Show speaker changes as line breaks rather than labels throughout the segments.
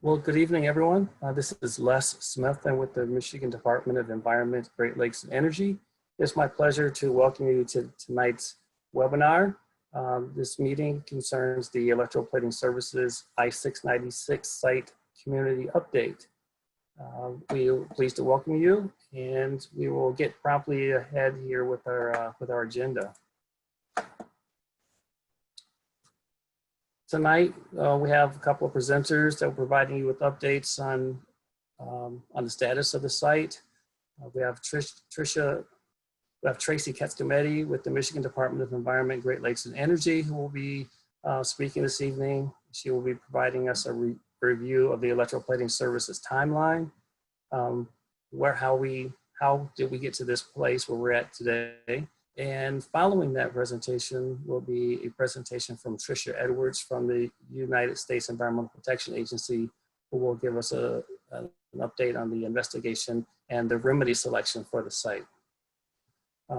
Well, good evening, everyone. This is Les Smith. I'm with the Michigan Department of Environment, Great Lakes and Energy. It's my pleasure to welcome you to tonight's webinar. This meeting concerns the Electro-Plating Services-I696 Site Community Update. We are pleased to welcome you, and we will get promptly ahead here with our agenda. Tonight, we have a couple of presenters that are providing you with updates on the status of the site. We have Tracy Katskameti with the Michigan Department of Environment, Great Lakes and Energy, who will be speaking this evening. She will be providing us a review of the electroplating services timeline. How did we get to this place where we're at today? And following that presentation will be a presentation from Tricia Edwards from the United States Environmental Protection Agency, who will give us an update on the investigation and the remedy selection for the site.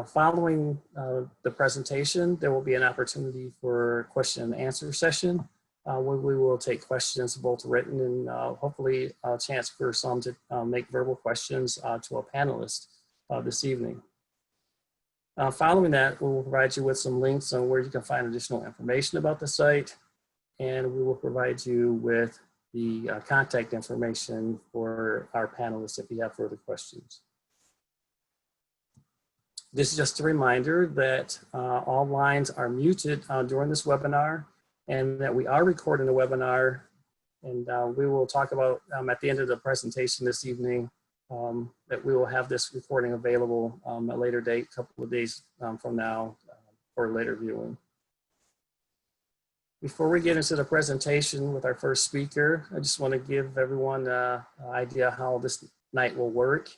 Following the presentation, there will be an opportunity for a question and answer session, where we will take questions both written and hopefully a chance for some to make verbal questions to a panelist this evening. Following that, we will provide you with some links on where you can find additional information about the site, and we will provide you with the contact information for our panelists if you have further questions. This is just a reminder that all lines are muted during this webinar, and that we are recording the webinar, and we will talk about at the end of the presentation this evening that we will have this recording available at a later date, a couple of days from now for later viewing. Before we get into the presentation with our first speaker, I just want to give everyone an idea how this night will work.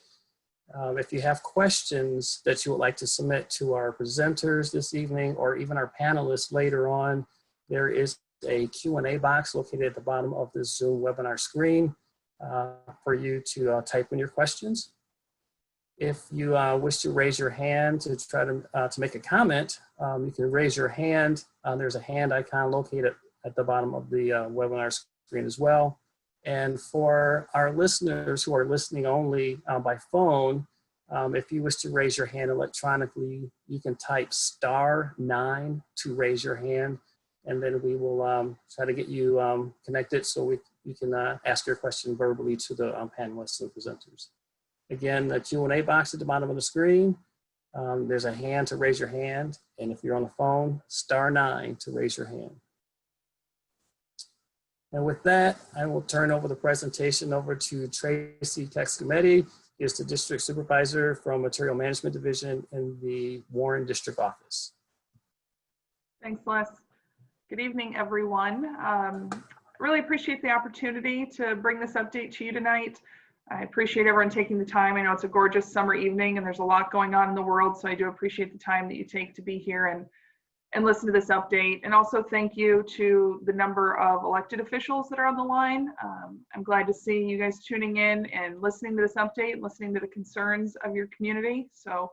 If you have questions that you would like to submit to our presenters this evening or even our panelists later on, there is a Q&A box located at the bottom of the Zoom webinar screen for you to type in your questions. If you wish to raise your hand to try to make a comment, you can raise your hand. There's a hand icon located at the bottom of the webinar screen as well. And for our listeners who are listening only by phone, if you wish to raise your hand electronically, you can type *9 to raise your hand, and then we will try to get you connected so you can ask your question verbally to the panelists and presenters. Again, the Q&A box at the bottom of the screen, there's a hand to raise your hand, and if you're on the phone, *9 to raise your hand. And with that, I will turn over the presentation over to Tracy Katskameti, who is the District Supervisor from Material Management Division in the Warren District Office.
Thanks, Les. Good evening, everyone. Really appreciate the opportunity to bring this update to you tonight. I appreciate everyone taking the time. I know it's a gorgeous summer evening and there's a lot going on in the world, so I do appreciate the time that you take to be here and listen to this update. And also thank you to the number of elected officials that are on the line. I'm glad to see you guys tuning in and listening to this update, listening to the concerns of your community. So,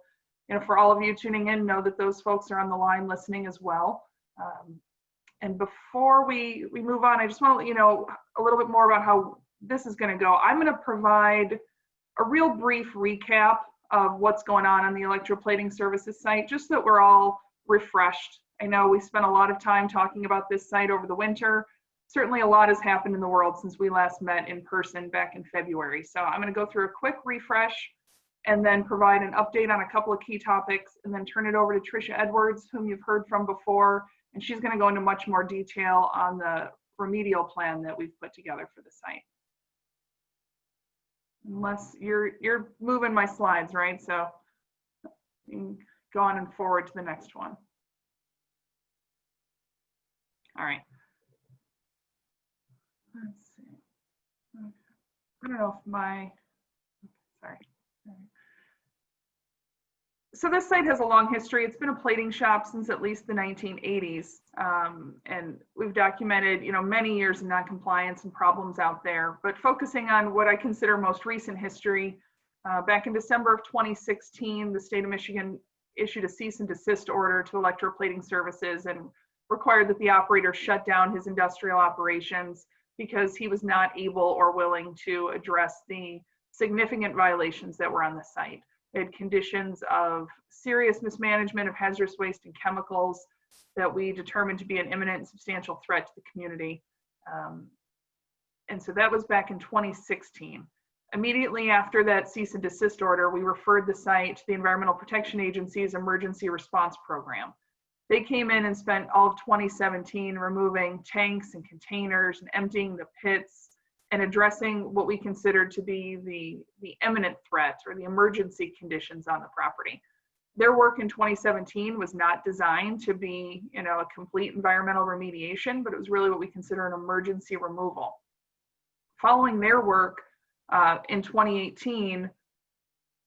for all of you tuning in, know that those folks are on the line listening as well. And before we move on, I just want to let you know a little bit more about how this is going to go. I'm going to provide a real brief recap of what's going on the electroplating services site, just so that we're all refreshed. I know we spent a lot of time talking about this site over the winter. Certainly a lot has happened in the world since we last met in person back in February. So I'm going to go through a quick refresh and then provide an update on a couple of key topics, and then turn it over to Tricia Edwards, whom you've heard from before. And she's going to go into much more detail on the remedial plan that we've put together for the site. Unless you're moving my slides, right? So you can go on and forward to the next one. All right. Let's see. Okay. I don't know if sorry. So this site has a long history. It's been a plating shop since at least the 1980s. And we've documented, many years of noncompliance and problems out there, but focusing on what I consider most recent history, back in December of 2016, the state of Michigan issued a cease and desist order to Electro-Plating Services and required that the operator shut down his industrial operations because he was not able or willing to address the significant violations that were on the site. We had conditions of serious mismanagement of hazardous waste and chemicals that we determined to be an imminent and substantial threat to the community. And so that was back in 2016. Immediately after that cease and desist order, we referred the site to the Environmental Protection Agency's Emergency Response Program. They came in and spent all of 2017 removing tanks and containers and emptying the pits and addressing what we considered to be the imminent threat or the emergency conditions on the property. Their work in 2017 was not designed to be, a complete environmental remediation, but it was really what we consider an emergency removal. Following their work in 2018,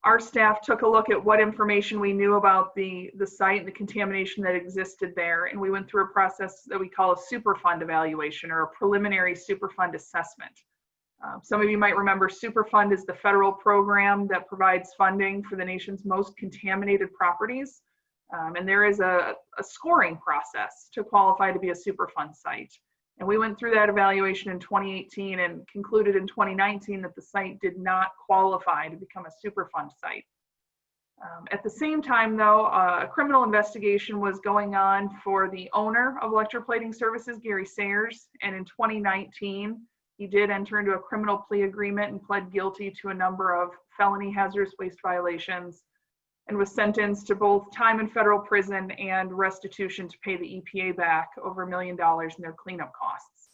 our staff took a look at what information we knew about the site and the contamination that existed there, and we went through a process that we call a Superfund evaluation or a preliminary Superfund assessment. Some of you might remember Superfund is the federal program that provides funding for the nation's most contaminated properties, and there is a scoring process to qualify to be a Superfund site. And we went through that evaluation in 2018 and concluded in 2019 that the site did not qualify to become a Superfund site. At the same time, though, a criminal investigation was going on for the owner of Electro-Plating Services, Gary Sayers, and in 2019, he did enter into a criminal plea agreement and pled guilty to a number of felony hazardous waste violations and was sentenced to both time in federal prison and restitution to pay the EPA back over $1 million in their cleanup costs.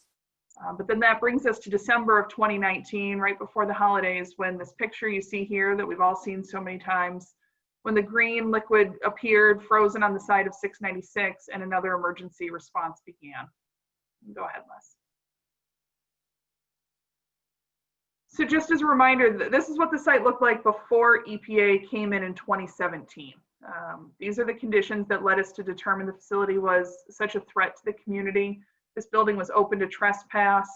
But then that brings us to December of 2019, right before the holidays, when this picture you see here that we've all seen so many times, when the green liquid appeared frozen on the side of 696 and another emergency response began. Go ahead, Les. So just as a reminder, this is what the site looked like before EPA came in 2017. These are the conditions that led us to determine the facility was such a threat to the community. This building was open to trespass,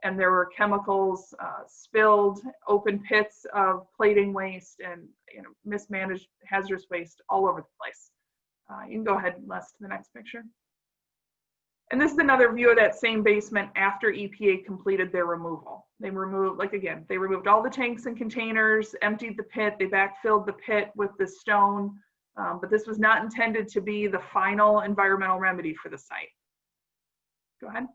and there were chemicals spilled, open pits of plating waste, and mismanaged hazardous waste all over the place. You can go ahead, Les, to the next picture. And this is another view of that same basement after EPA completed their removal. They removed, they removed all the tanks and containers, emptied the pit, they backfilled the pit with the stone, but this was not intended to be the final environmental remedy for the site. Go ahead.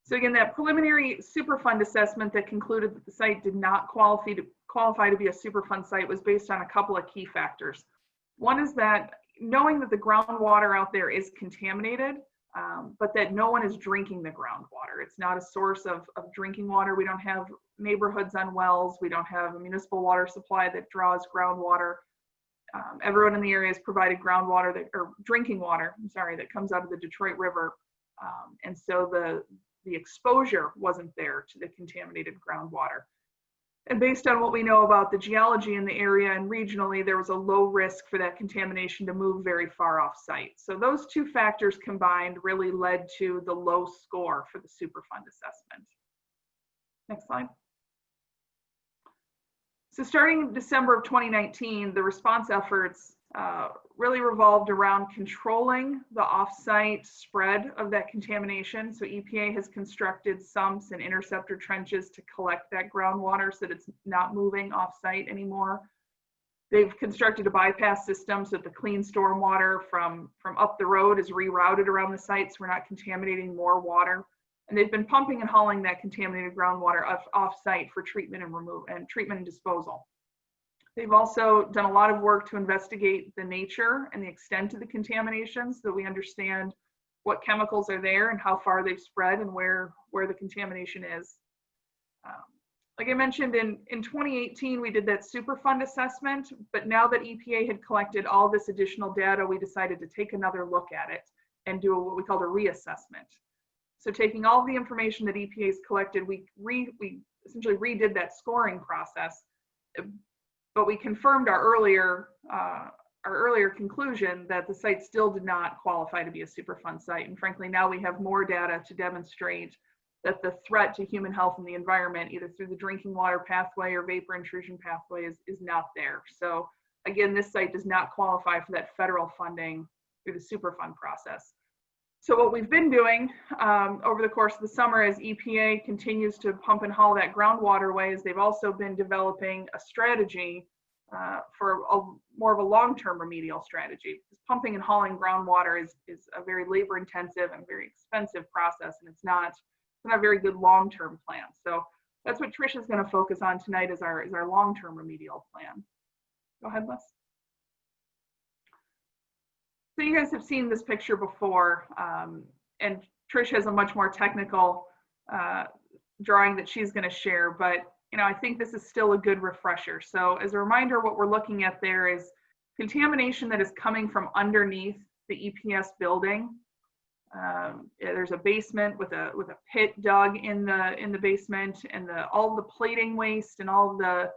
So again, that preliminary Superfund assessment that concluded that the site did not qualify to be a Superfund site was based on a couple of key factors. One is that knowing that the groundwater out there is contaminated, but that no one is drinking the groundwater. It's not a source of drinking water. We don't have neighborhoods on wells. We don't have a municipal water supply that draws groundwater. Everyone in the area is provided groundwater drinking water, that comes out of the Detroit River. And so the exposure wasn't there to the contaminated groundwater. And based on what we know about the geology in the area and regionally, there was a low risk for that contamination to move very far off site. So those two factors combined really led to the low score for the Superfund assessment. Next slide. So starting in December of 2019, the response efforts really revolved around controlling the off-site spread of that contamination. So EPA has constructed sumps and interceptor trenches to collect that groundwater so that it's not moving off-site anymore. They've constructed a bypass system so that the clean stormwater from up the road is rerouted around the site so we're not contaminating more water. And they've been pumping and hauling that contaminated groundwater off-site for treatment and disposal. They've also done a lot of work to investigate the nature and the extent of the contamination so that we understand what chemicals are there and how far they've spread and where the contamination is. Like I mentioned, in 2018, we did that Superfund assessment, but now that EPA had collected all this additional data, we decided to take another look at it and do what we called a reassessment. So taking all the information that EPA's collected, we essentially redid that scoring process. But we confirmed our earlier conclusion that the site still did not qualify to be a Superfund site. And frankly, now we have more data to demonstrate that the threat to human health and the environment, either through the drinking water pathway or vapor intrusion pathway, is not there. So again, this site does not qualify for that federal funding through the Superfund process. So what we've been doing over the course of the summer as EPA continues to pump and haul that groundwater away is they've also been developing a strategy for more of a long-term remedial strategy. Because pumping and hauling groundwater is a very labor-intensive and very expensive process, and it's not a very good long-term plan. So that's what Trish is going to focus on tonight is our long-term remedial plan. Go ahead, Les. So you guys have seen this picture before, and Trish has a much more technical drawing that she's going to share, but I think this is still a good refresher. So as a reminder, what we're looking at there is contamination that is coming from underneath the EPS building. There's a basement with a pit dug in the basement, and all the plating waste and all the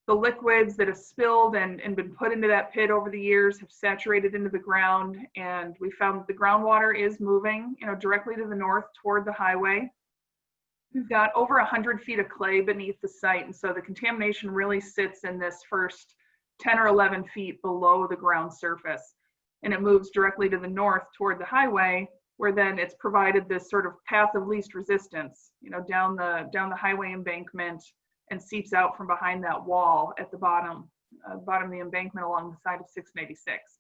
liquids that have spilled and been put into that pit over the years have saturated into the ground, and we found that the groundwater is moving directly to the north toward the highway. We've got over 100 feet of clay beneath the site, and so the contamination really sits in this first 10 or 11 feet below the ground surface, and it moves directly to the north toward the highway, where then it's provided this sort of path of least resistance, down the highway embankment, and seeps out from behind that wall at the bottom of the embankment along the side of 696.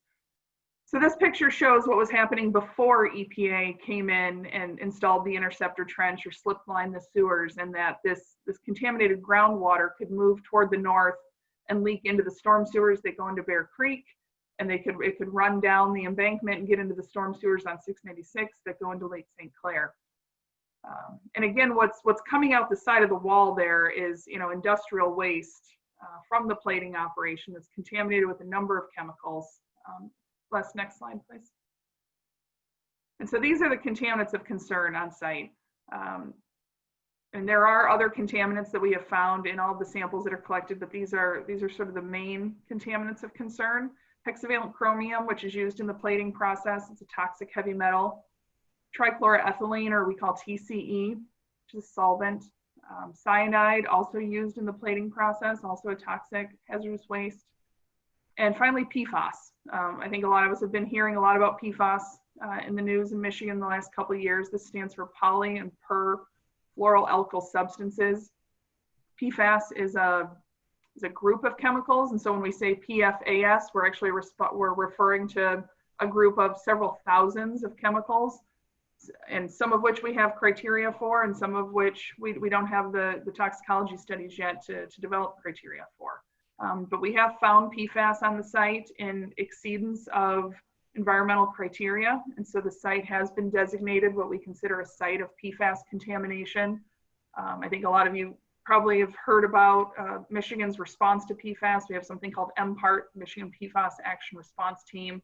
So this picture shows what was happening before EPA came in and installed the interceptor trench or slip lined the sewers, and that this contaminated groundwater could move toward the north and leak into the storm sewers that go into Bear Creek, and it could run down the embankment and get into the storm sewers on 696 that go into Lake St. Clair. And again, what's coming out the side of the wall there is industrial waste from the plating operation that's contaminated with a number of chemicals. Les, next slide, please. And so these are the contaminants of concern on site. And there are other contaminants that we have found in all the samples that are collected, but these are sort of the main contaminants of concern. Hexavalent chromium, which is used in the plating process, it's a toxic heavy metal. Trichloroethylene, or we call TCE, which is a solvent. Cyanide, also used in the plating process, also a toxic hazardous waste. And finally, PFAS. I think a lot of us have been hearing a lot about PFAS in the news in Michigan the last couple of years. This stands for poly and perfluoroalkyl substances. PFAS is a group of chemicals, and so when we say PFAS, we're referring to a group of several thousands of chemicals, and some of which we have criteria for, and some of which we don't have the toxicology studies yet to develop criteria for. But we have found PFAS on the site in exceedance of environmental criteria, and so the site has been designated what we consider a site of PFAS contamination. I think a lot of you probably have heard about Michigan's response to PFAS. We have something called MPART, Michigan PFAS Action Response Team,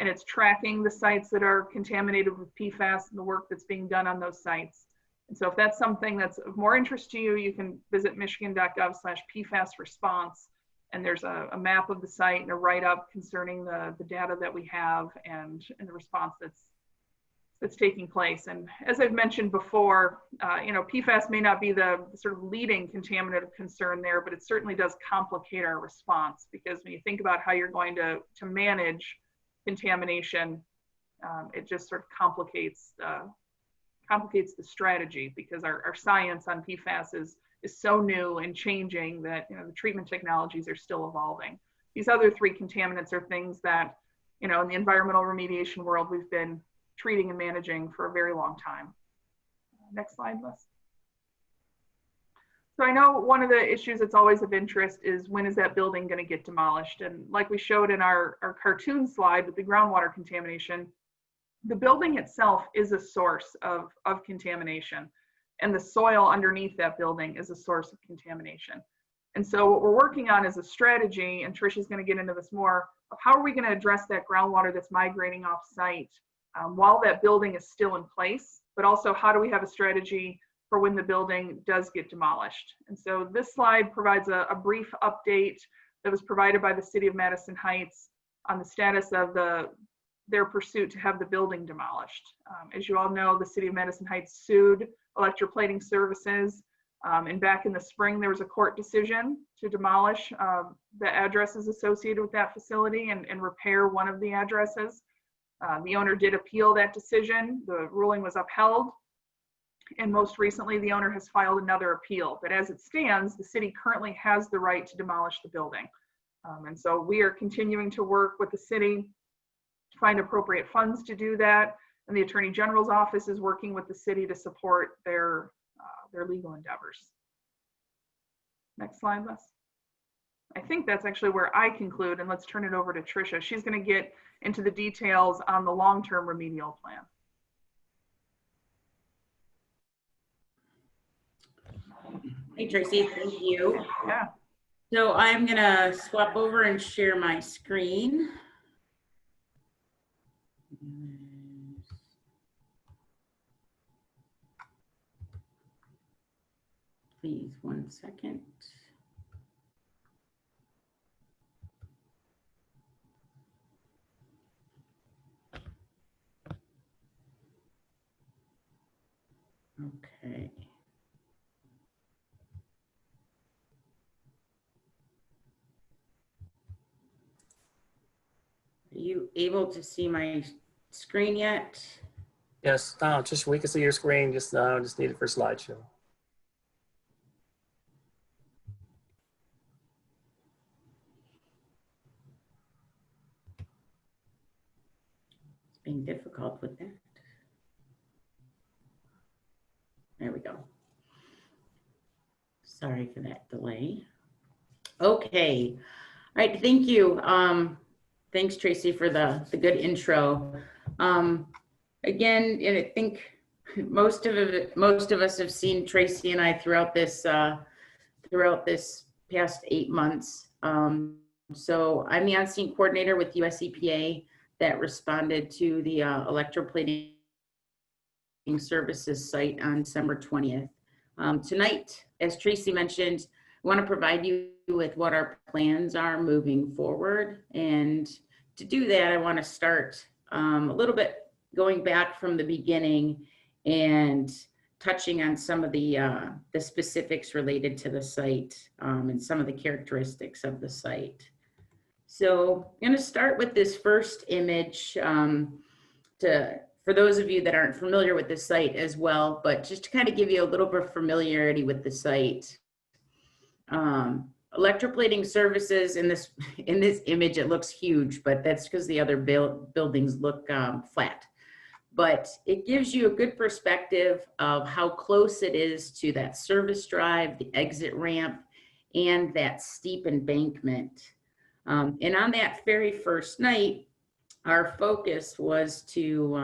and it's tracking the sites that are contaminated with PFAS and the work that's being done on those sites. And so if that's something that's of more interest to you, you can visit michigan.gov/PFAS response, and there's a map of the site and a write-up concerning the data that we have and the response that's taking place. And as I've mentioned before, PFAS may not be the sort of leading contaminant of concern there, but it certainly does complicate our response, because when you think about how you're going to manage contamination, it just sort of complicates the strategy, because our science on PFAS is so new and changing that the treatment technologies are still evolving. These other three contaminants are things that in the environmental remediation world we've been treating and managing for a very long time. Next slide, Liz. So I know one of the issues that's always of interest is, when is that building going to get demolished? And like we showed in our cartoon slide with the groundwater contamination, the building itself is a source of contamination, and the soil underneath that building is a source of contamination. And so what we're working on is a strategy, and Trish is going to get into this more, of how are we going to address that groundwater that's migrating off site while that building is still in place, but also how do we have a strategy for when the building does get demolished. And so this slide provides a brief update that was provided by the City of Madison Heights on the status of their pursuit to have the building demolished. As you all know, the City of Madison Heights sued Electro-Plating Services, and back in the spring there was a court decision to demolish the addresses associated with that facility and repair one of the addresses. The owner did appeal that decision. The ruling was upheld. And most recently, the owner has filed another appeal. But as it stands, the city currently has the right to demolish the building. And so we are continuing to work with the city to find appropriate funds to do that. And the Attorney General's office is working with the city to support their legal endeavors. Next slide, Les. I think that's actually where I conclude, and let's turn it over to Tricia. She's going to get into the details on the long-term remedial plan.
Hey, Tracy, thank you.
Yeah.
So I'm going to swap over and share my screen. Please, 1 second. Okay. Are you able to see my screen yet?
Yes, just we can see your screen. Just need it for slideshow.
It's being difficult with that. There we go. Sorry for that delay. Okay. All right. Thank you. Thanks, Tracy, for the good intro. Again, and I think most of us have seen Tracy and I throughout this past 8 months. So I'm the on-scene coordinator with USEPA that responded to the Electro-Plating Services site on December 20th. Tonight, as Tracy mentioned, I want to provide you with what our plans are moving forward. And to do that, I want to start a little bit going back from the beginning and touching on some of the specifics related to the site and some of the characteristics of the site. So I'm going to start with this first image for those of you that aren't familiar with the site as well, but just to kind of give you a little bit of familiarity with the site. Electroplating services in this image, it looks huge, but that's because the other buildings look flat. But it gives you a good perspective of how close it is to that service drive, the exit ramp, and that steep embankment. And on that very first night, our focus was to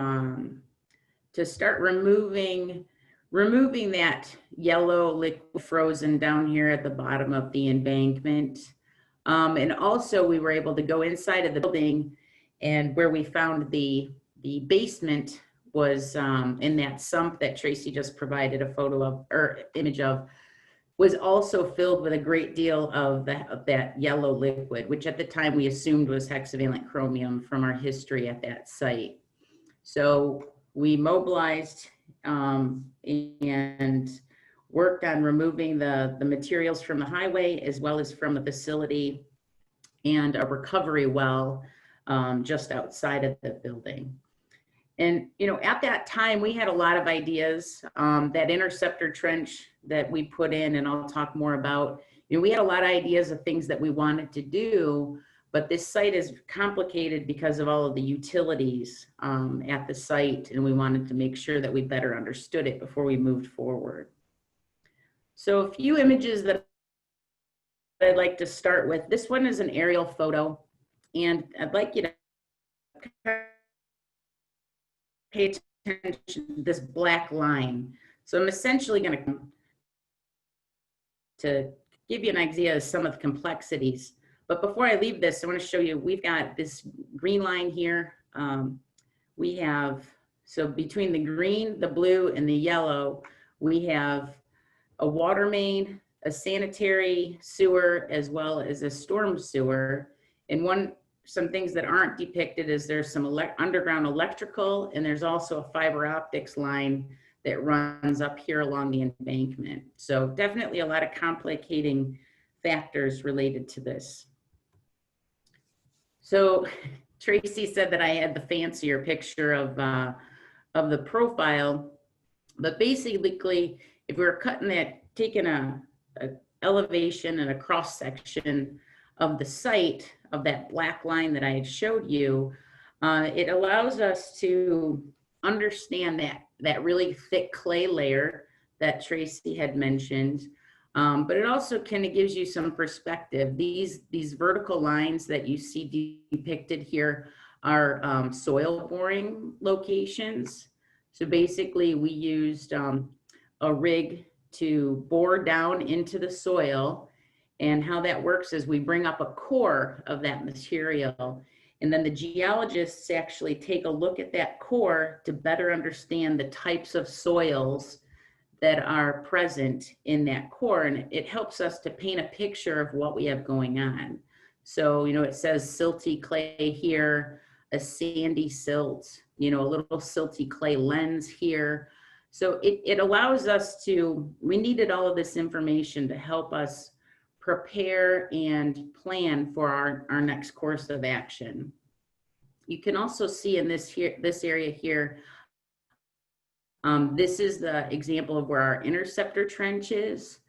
start removing that yellow liquid frozen down here at the bottom of the embankment. And also we were able to go inside of the building, and where we found the basement was in that sump that Tracy just provided a photo of, or image of, was also filled with a great deal of that yellow liquid, which at the time we assumed was hexavalent chromium from our history at that site. So we mobilized and worked on removing the materials from the highway as well as from the facility, and a recovery well just outside of the building. And, you know, at that time, we had a lot of ideas. That interceptor trench that we put in, and I'll talk more about, you know, we had a lot of ideas of things that we wanted to do, but this site is complicated because of all of the utilities at the site, and we wanted to make sure that we better understood it before we moved forward. So a few images that I'd like to start with. This one is an aerial photo, and I'd like you to pay attention to this black line. So I'm essentially going to give you an idea of some of the complexities. But before I leave this, I want to show you, we've got this green line here. We have, so between the green, the blue, and the yellow, we have a water main, a sanitary sewer, as well as a storm sewer. And some things that aren't depicted is there's some underground electrical, and there's also a fiber optics line that runs up here along the embankment. So definitely a lot of complicating factors related to this. So Tracy said that I had the fancier picture of the profile, but basically, if we were taking a elevation and a cross section of the site of that black line that I had showed you, it allows us to understand that really thick clay layer that Tracy had mentioned. But it also kind of gives you some perspective. These vertical lines that you see depicted here are soil boring locations. So basically we used a rig to bore down into the soil, and how that works is we bring up a core of that material, and then the geologists actually take a look at that core to better understand the types of soils that are present in that core, and it helps us to paint a picture of what we have going on. So, you know, it says silty clay here, a sandy silt, you know, a little silty clay lens here. So it allows us to, we needed all of this information to help us prepare and plan for our next course of action. You can also see in this area here, this is the example of where our interceptor trench is.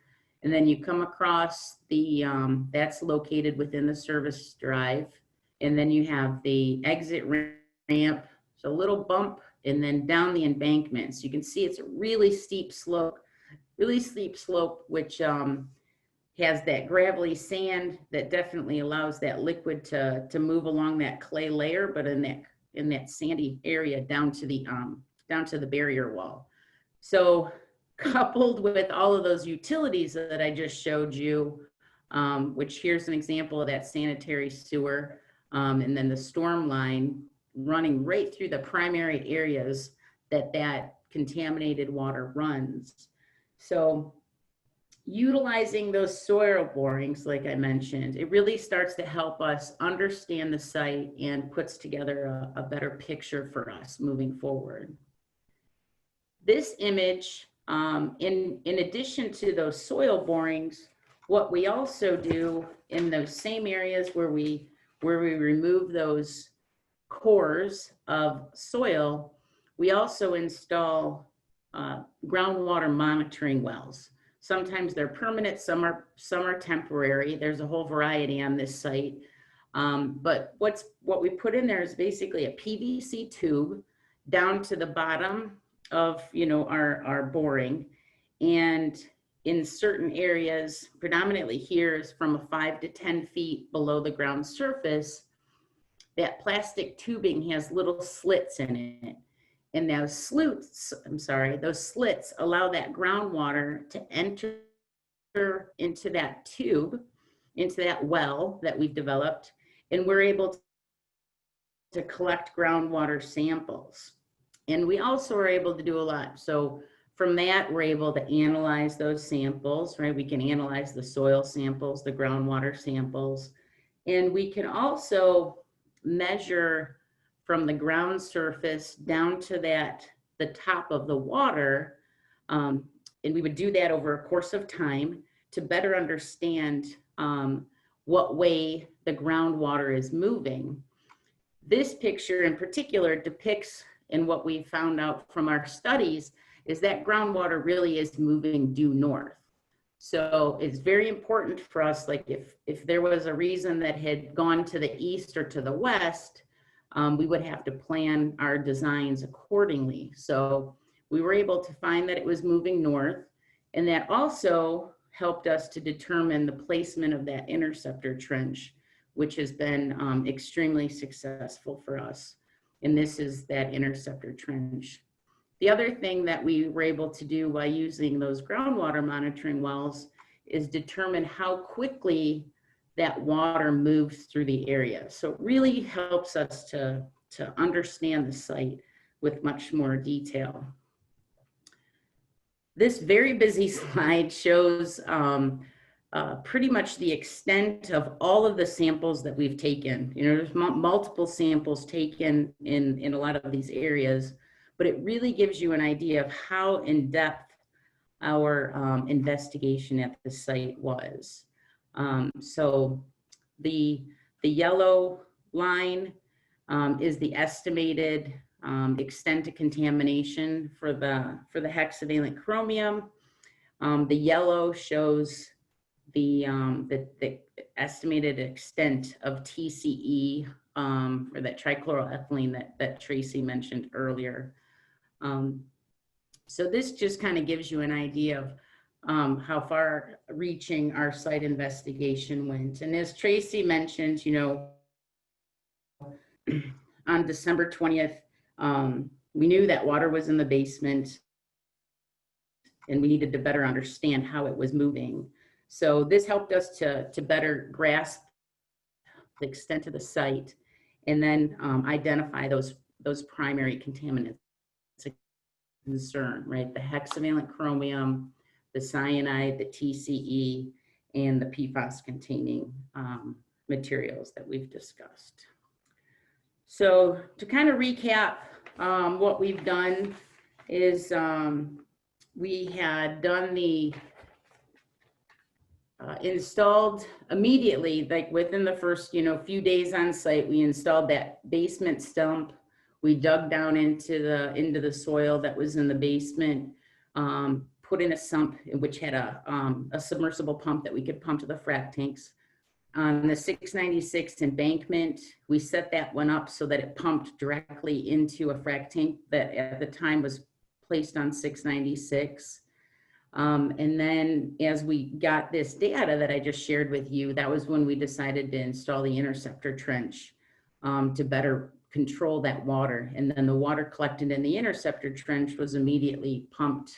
And then you come across the, that's located within the service drive. And then you have the exit ramp, so a little bump, and then down the embankment. So you can see it's a really steep slope, which has that gravelly sand that definitely allows that liquid to move along that clay layer, but in that sandy area down to the barrier wall. So coupled with all of those utilities that I just showed you, which here's an example of that sanitary sewer, and then the storm line running right through the primary areas that contaminated water runs. So utilizing those soil borings, like I mentioned, it really starts to help us understand the site and puts together a better picture for us moving forward. This image, in addition to those soil borings, what we also do in those same areas where we remove those cores of soil, we also install groundwater monitoring wells. Sometimes they're permanent, some are temporary. There's a whole variety on this site. But what we put in there is basically a PVC tube down to the bottom of, you know, our boring. And in certain areas, predominantly here is from 5 to 10 feet below the ground surface, that plastic tubing has little slits in it. And those slits allow that groundwater to enter into that tube, into that well that we've developed, and we're able to collect groundwater samples. And we also are able to do a lot. So from that, we're able to analyze those samples, right? We can analyze the soil samples, the groundwater samples, and we can also measure from the ground surface down to the top of the water. And we would do that over a course of time to better understand what way the groundwater is moving. This picture in particular depicts, and what we found out from our studies, is that groundwater really is moving due north. So it's very important for us, like if there was a reason that had gone to the east or to the west, we would have to plan our designs accordingly. So we were able to find that it was moving north, and that also helped us to determine the placement of that interceptor trench, which has been extremely successful for us. And this is that interceptor trench. The other thing that we were able to do by using those groundwater monitoring wells is determine how quickly that water moves through the area. So it really helps us to understand the site with much more detail. This very busy slide shows pretty much the extent of all of the samples that we've taken. You know, there's multiple samples taken in a lot of these areas, but it really gives you an idea of how in-depth our investigation at the site was. So the yellow line is the estimated extent of contamination for the hexavalent chromium. The yellow shows the estimated extent of TCE for that trichloroethylene that Tracy mentioned earlier. So this just kind of gives you an idea of how far reaching our site investigation went. And as Tracy mentioned, you know, on December 20th, we knew that water was in the basement and we needed to better understand how it was moving. So this helped us to better grasp the extent of the site and then identify those primary contaminants of concern, right? The hexavalent chromium, the cyanide, the TCE, and the PFAS containing materials that we've discussed. So to kind of recap, what we've done is we had done the installed immediately, like within the first, you know, few days on site, we installed that basement stump. We dug down into the soil that was in the basement, put in a sump which had a submersible pump that we could pump to the frac tanks. On the 696 embankment, we set that one up so that it pumped directly into a frac tank that at the time was placed on 696. And then as we got this data that I just shared with you, that was when we decided to install the interceptor trench to better control that water. And then the water collected in the interceptor trench was immediately pumped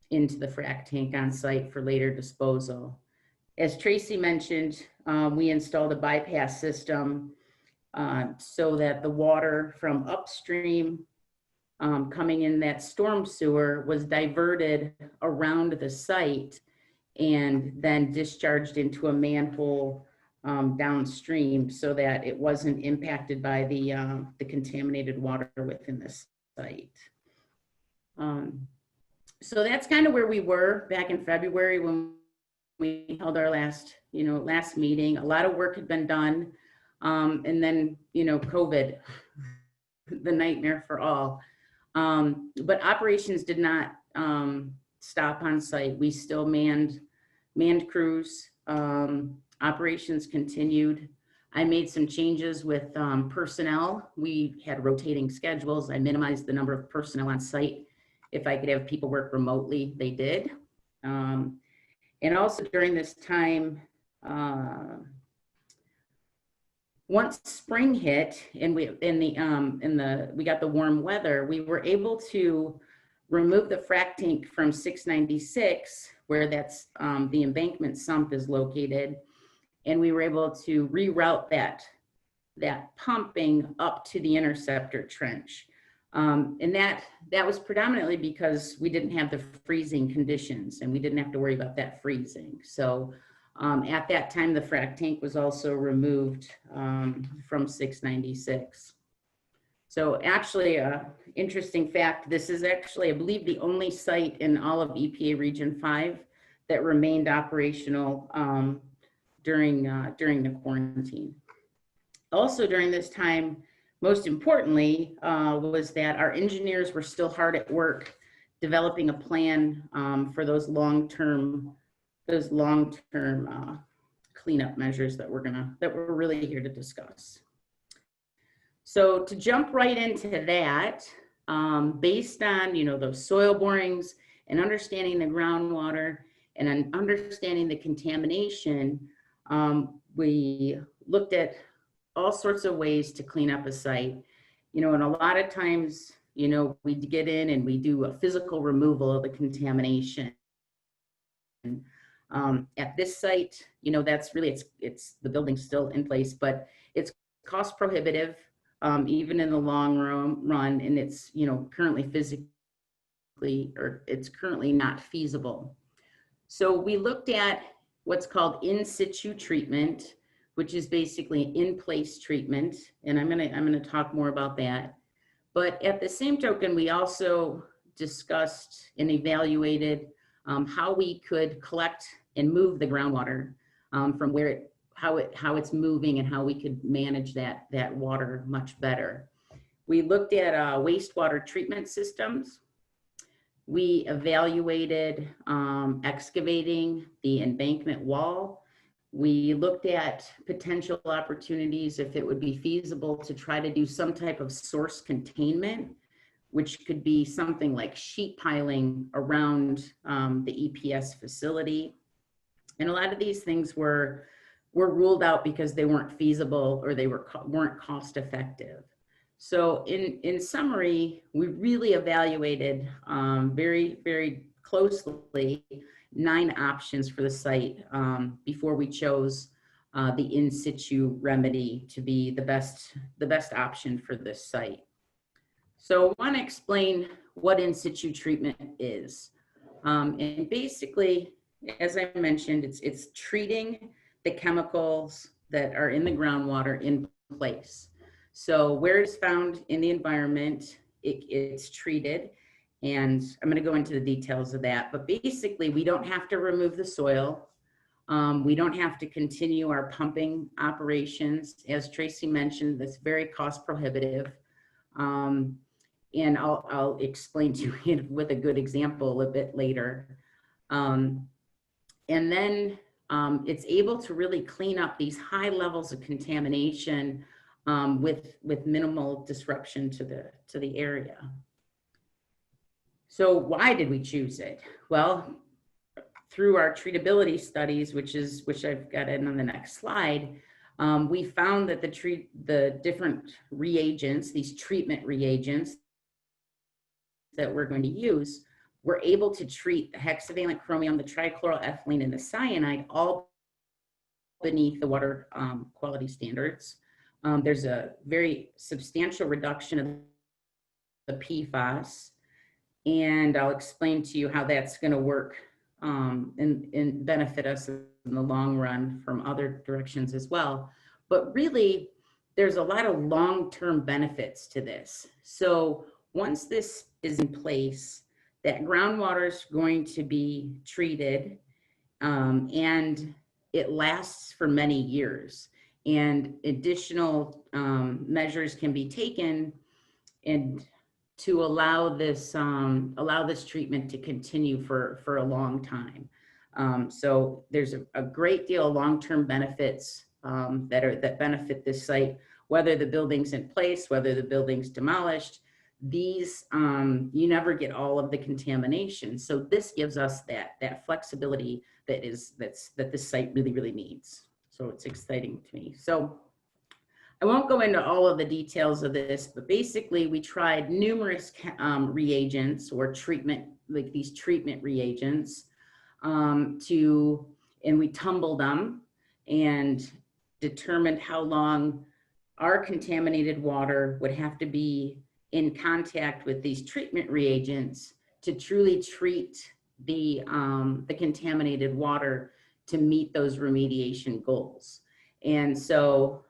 into the frac tank on site for later disposal. As Tracy mentioned, we installed a bypass system so that the water from upstream coming in that storm sewer was diverted around the site and then discharged into a manhole downstream so that it wasn't impacted by the contaminated water within the site. So that's kind of where we were back in February when we held our last meeting. A lot of work had been done. And then, COVID, the nightmare for all. But operations did not stop on site. We still manned crews. Operations continued. I made some changes with personnel. We had rotating schedules. I minimized the number of personnel on site. If I could have people work remotely, they did. And also during this time, once spring hit and we got the warm weather, we were able to remove the frac tank from 696, where that's the embankment sump is located, and we were able to reroute that pumping up to the interceptor trench. And that was predominantly because we didn't have the freezing conditions and we didn't have to worry about that freezing. So at that time, the frac tank was also removed from 696. So actually, interesting fact, this is actually, I believe, the only site in all of EPA Region 5 that remained operational during the quarantine. Also during this time, most importantly, was that our engineers were still hard at work developing a plan for those long-term cleanup measures that we're really here to discuss. So to jump right into that, based on those soil borings and understanding the groundwater and understanding the contamination, we looked at all sorts of ways to clean up a site, and a lot of times, we get in and we do a physical removal of the contamination. At this site, that's really, it's the building's still in place, but it's cost prohibitive, even in the long run, and it's, currently it's currently not feasible. So we looked at what's called in-situ treatment, which is basically in-place treatment, and I'm gonna talk more about that. But at the same token, we also discussed and evaluated how we could collect and move the groundwater from where it how it's moving and how we could manage that water much better. We looked at wastewater treatment systems. We evaluated excavating the embankment wall. We looked at potential opportunities if it would be feasible to try to do some type of source containment, which could be something like sheet piling around the EPS facility. And a lot of these things were ruled out because they weren't feasible or they weren't cost effective. So in summary, we really evaluated very, very closely 9 options for the site before we chose the in-situ remedy to be the best option for this site. So I want to explain what in-situ treatment is. And basically, as I mentioned, it's treating the chemicals that are in the groundwater in place. So where it's found in the environment, it's treated. And I'm going to go into the details of that. But basically, we don't have to remove the soil. We don't have to continue our pumping operations. As Tracy mentioned, that's very cost prohibitive. And I'll explain to you with a good example a bit later. And then it's able to really clean up these high levels of contamination with minimal disruption to the area. So why did we choose it? Well, through our treatability studies, which I've got in on the next slide, we found that the different reagents, these treatment reagents that we're going to use, we're able to treat the hexavalent chromium, the trichloroethylene, and the cyanide all beneath the water quality standards. There's a very substantial reduction of the PFAS, and I'll explain to you how that's going to work and benefit us in the long run from other directions as well. But really, there's a lot of long-term benefits to this. So once this is in place, that groundwater is going to be treated and it lasts for many years. And additional measures can be taken and to allow this treatment to continue for a long time. So there's a great deal of long-term benefits that benefit this site, whether the building's in place, whether the building's demolished. These you never get all of the contamination. So this gives us that flexibility that this site really needs. So it's exciting to me. So I won't go into all of the details of this, but basically we tried numerous reagents or treatment, like these treatment reagents, and we tumbled them and determined how long our contaminated water would have to be in contact with these treatment reagents to truly treat the contaminated water to meet those remediation goals. And so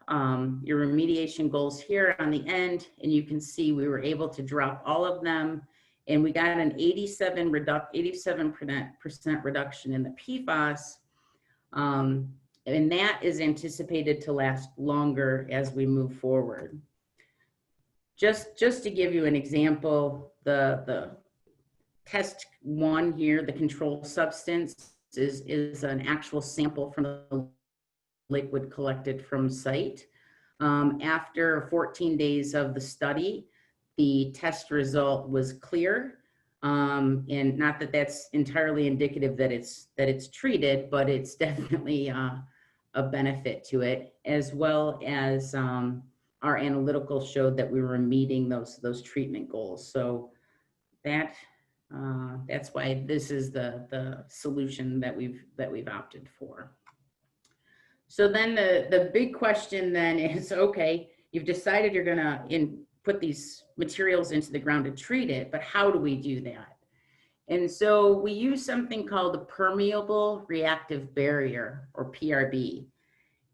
your remediation goals here on the end, and you can see we were able to drop all of them, and we got an 87% reduction in the PFAS, and that is anticipated to last longer as we move forward. Just to give you an example, the test 1 here, the control substance, is an actual sample from the liquid collected from site. After 14 days of the study, the test result was clear. And not that that's entirely indicative that it's treated, but it's definitely a benefit to it, as well as our analytical showed that we were meeting those treatment goals. So that's why this is the solution that we've opted for. So then the big question then is, okay, you've decided you're gonna put these materials into the ground to treat it, but how do we do that? And so we use something called the permeable reactive barrier, or PRB.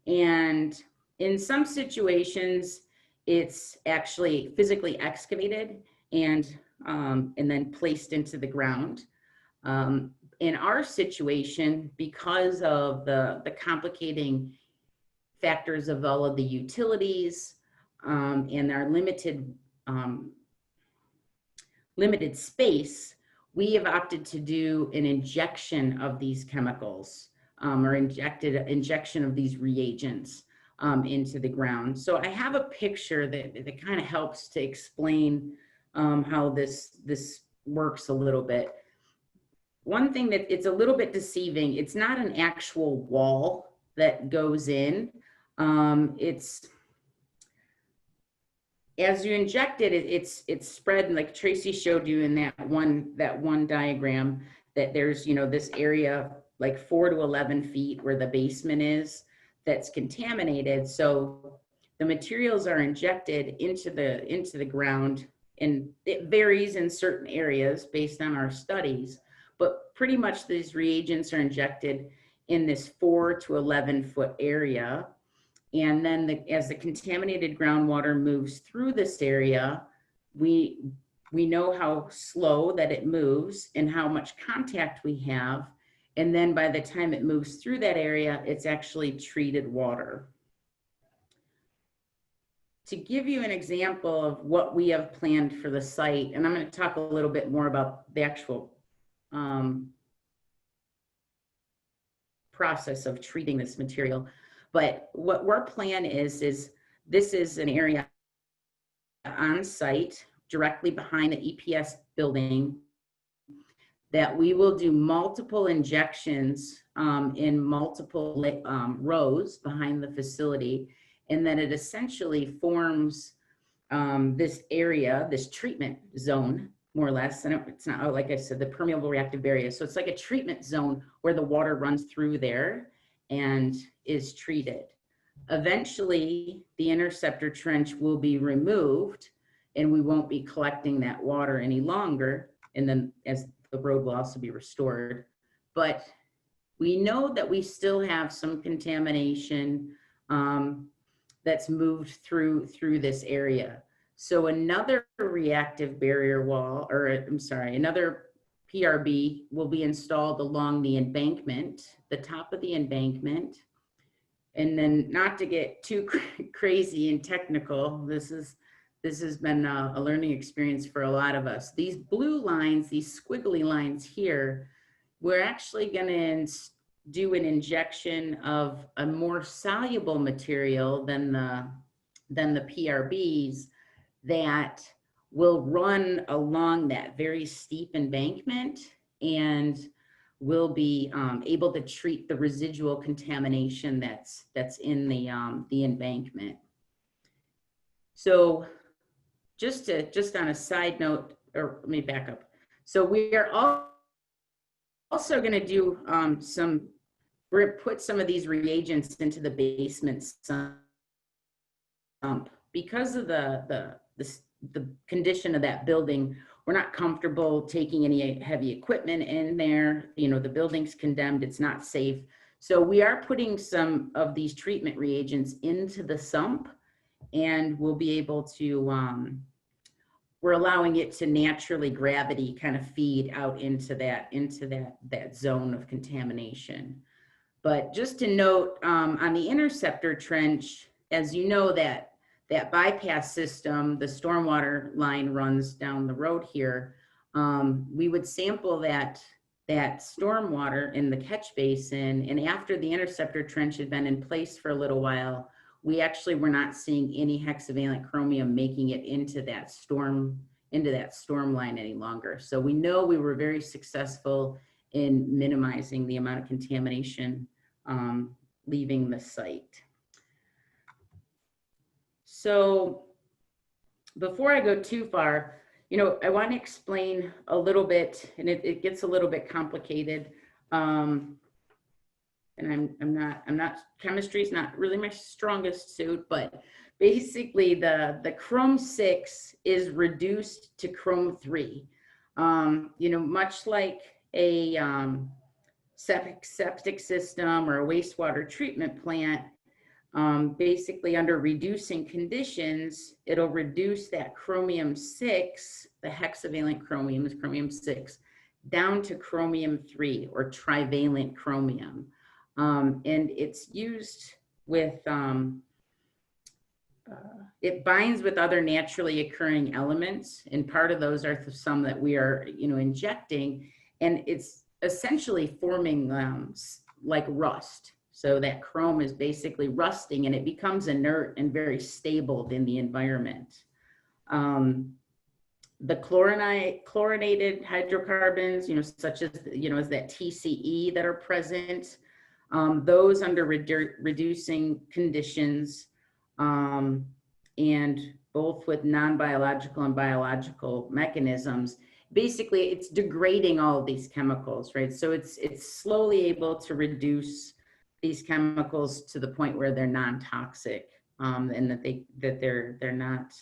And in some situations, it's actually physically excavated and then placed into the ground. In our situation, because of the complicating factors of all of the utilities and our limited space, we have opted to do an injection of these chemicals or injection of these reagents into the ground. So I have a picture that kind of helps to explain how this works a little bit. One thing that it's a little bit deceiving, it's not an actual wall that goes in. It's, as you inject it, it's spread, and like Tracy showed you in that one diagram, that there's, you know, this area like 4 to 11 feet where the basement is that's contaminated. So the materials are injected into the ground, and it varies in certain areas based on our studies, but pretty much these reagents are injected in this 4 to 11 foot area. And then as the contaminated groundwater moves through this area, we know how slow that it moves and how much contact we have. And then by the time it moves through that area, it's actually treated water. To give you an example of what we have planned for the site, and I'm going to talk a little bit more about the actual process of treating this material. But what our plan is this is an area on site directly behind the EPS building that we will do multiple injections in multiple rows behind the facility. And then it essentially forms this area, this treatment zone, more or less. And it's not, like I said, the permeable reactive area. So it's like a treatment zone where the water runs through there and is treated. Eventually, the interceptor trench will be removed and we won't be collecting that water any longer. And then as the road will also be restored. But we know that we still have some contamination that's moved through this area. So another reactive barrier wall, or I'm sorry, another PRB will be installed along the embankment, the top of the embankment. And then, not to get too crazy and technical, this has been a learning experience for a lot of us. These blue lines, these squiggly lines here, we're actually going to do an injection of a more soluble material than the PRBs that will run along that very steep embankment and will be able to treat the residual contamination that's in the embankment. So just on a side note, or let me back up. So we are also going to do we're going to put some of these reagents into the basement sump. Because of the condition of that building, we're not comfortable taking any heavy equipment in there. You know, the building's condemned, it's not safe. So we are putting some of these treatment reagents into the sump, and we'll be able to, we're allowing it to naturally gravity kind of feed out into that zone of contamination. But just to note, on the interceptor trench, as you know, that bypass system, the stormwater line runs down the road here. We would sample that stormwater in the catch basin, and after the interceptor trench had been in place for a little while, we actually were not seeing any hexavalent chromium making it into that storm line any longer. So we know we were very successful in minimizing the amount of contamination leaving the site. So before I go too far, you know, I want to explain a little bit, and it gets a little bit complicated. And I'm not, chemistry is not really my strongest suit, but basically the chrome 6 is reduced to chrome 3. You know, much like a septic system or a wastewater treatment plant, basically under reducing conditions, it'll reduce that chromium 6, the hexavalent chromium is chromium 6, down to chromium 3 or trivalent chromium. And it's used with, it binds with other naturally occurring elements, and part of those are some that we are, injecting, and it's essentially forming like rust. So that chrome is basically rusting, and it becomes inert and very stable in the environment. The chlorinated hydrocarbons, such as, as that TCE that are present, those under reducing conditions, and both with non-biological and biological mechanisms, basically it's degrading all of these chemicals, right? So it's slowly able to reduce these chemicals to the point where they're non-toxic, and that they're not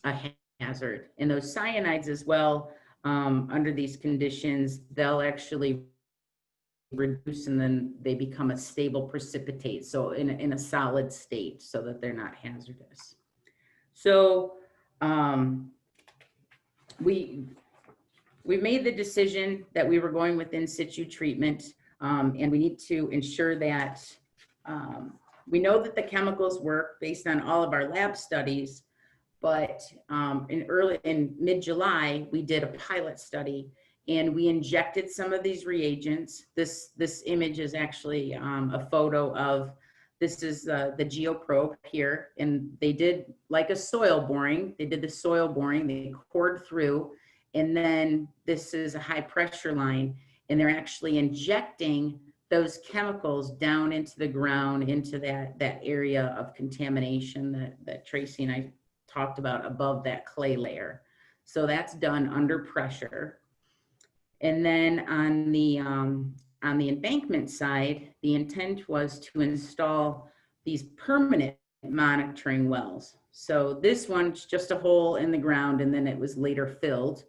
a hazard. And those cyanides as well, under these conditions, they'll actually reduce, and then they become a stable precipitate, so in a solid state, so that they're not hazardous. So we made the decision that we were going with in-situ treatment, and we need to ensure that we know that the chemicals work based on all of our lab studies, but in mid-July, we did a pilot study, and we injected some of these reagents. This image is actually a photo of, this is the geoprobe here, and they did like a soil boring. They did the soil boring, they cored through, and then this is a high pressure line, and they're actually injecting those chemicals down into the ground, into that area of contamination that Tracy and I talked about above that clay layer. So that's done under pressure. And then on the embankment side, the intent was to install these permanent monitoring wells. So this one's just a hole in the ground, and then it was later filled.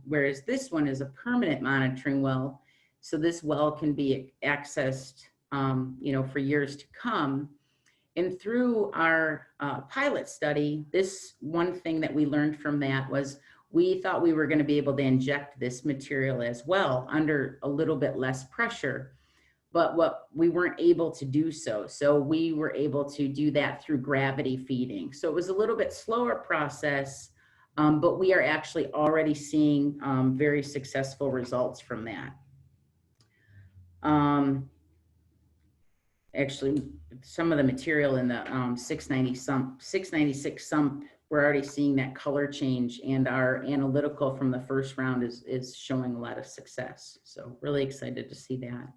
Whereas this one is a permanent monitoring well. So this well can be accessed, for years to come. And through our pilot study, this one thing that we learned from that was, we thought we were going to be able to inject this material as well under a little bit less pressure, but we weren't able to do so. So we were able to do that through gravity feeding. So it was a little bit slower process, but we are actually already seeing very successful results from that. Actually, some of the material in the 696 sump, we're already seeing that color change, and our analytical from the first round is showing a lot of success. So really excited to see that.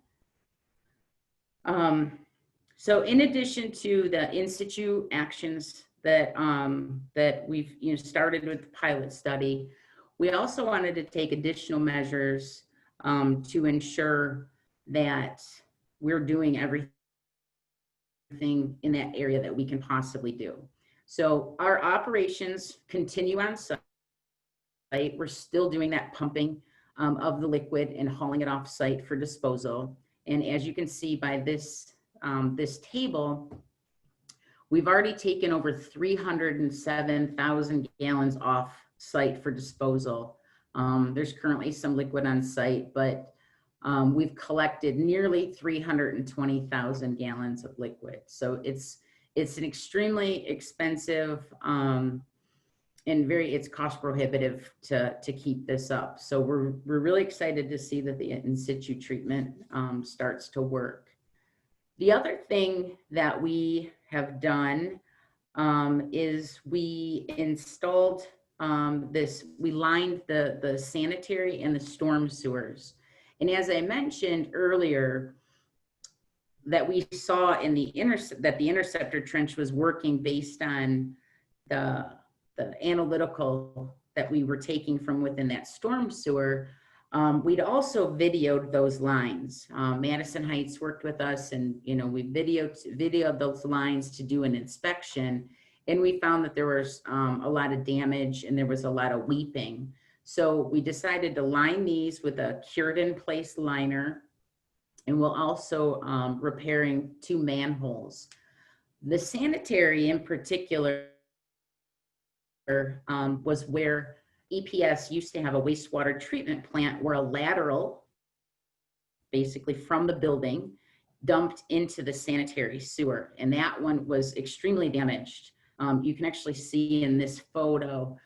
So in addition to the in-situ actions that we've started with the pilot study, we also wanted to take additional measures to ensure that we're doing everything in that area that we can possibly do. So our operations continue on site. We're still doing that pumping of the liquid and hauling it off site for disposal. And as you can see by this, this table, we've already taken over 307,000 gallons off site for disposal. There's currently some liquid on site, but we've collected nearly 320,000 gallons of liquid. So it's an extremely expensive and it's cost prohibitive to keep this up. So we're really excited to see that the in-situ treatment starts to work. The other thing that we have done is we installed we lined the sanitary and the storm sewers. And as I mentioned earlier, that we saw in that the interceptor trench was working based on the analytical that we were taking from within that storm sewer. We'd also videoed those lines. Madison Heights worked with us, and we videoed those lines to do an inspection, and we found that there was a lot of damage and there was a lot of weeping. So we decided to line these with a cured in place liner, and we'll also repairing 2 manholes. The sanitary in particular was where EPS used to have a wastewater treatment plant where a lateral, basically from the building, dumped into the sanitary sewer, and that one was extremely damaged. You can actually see in this photo,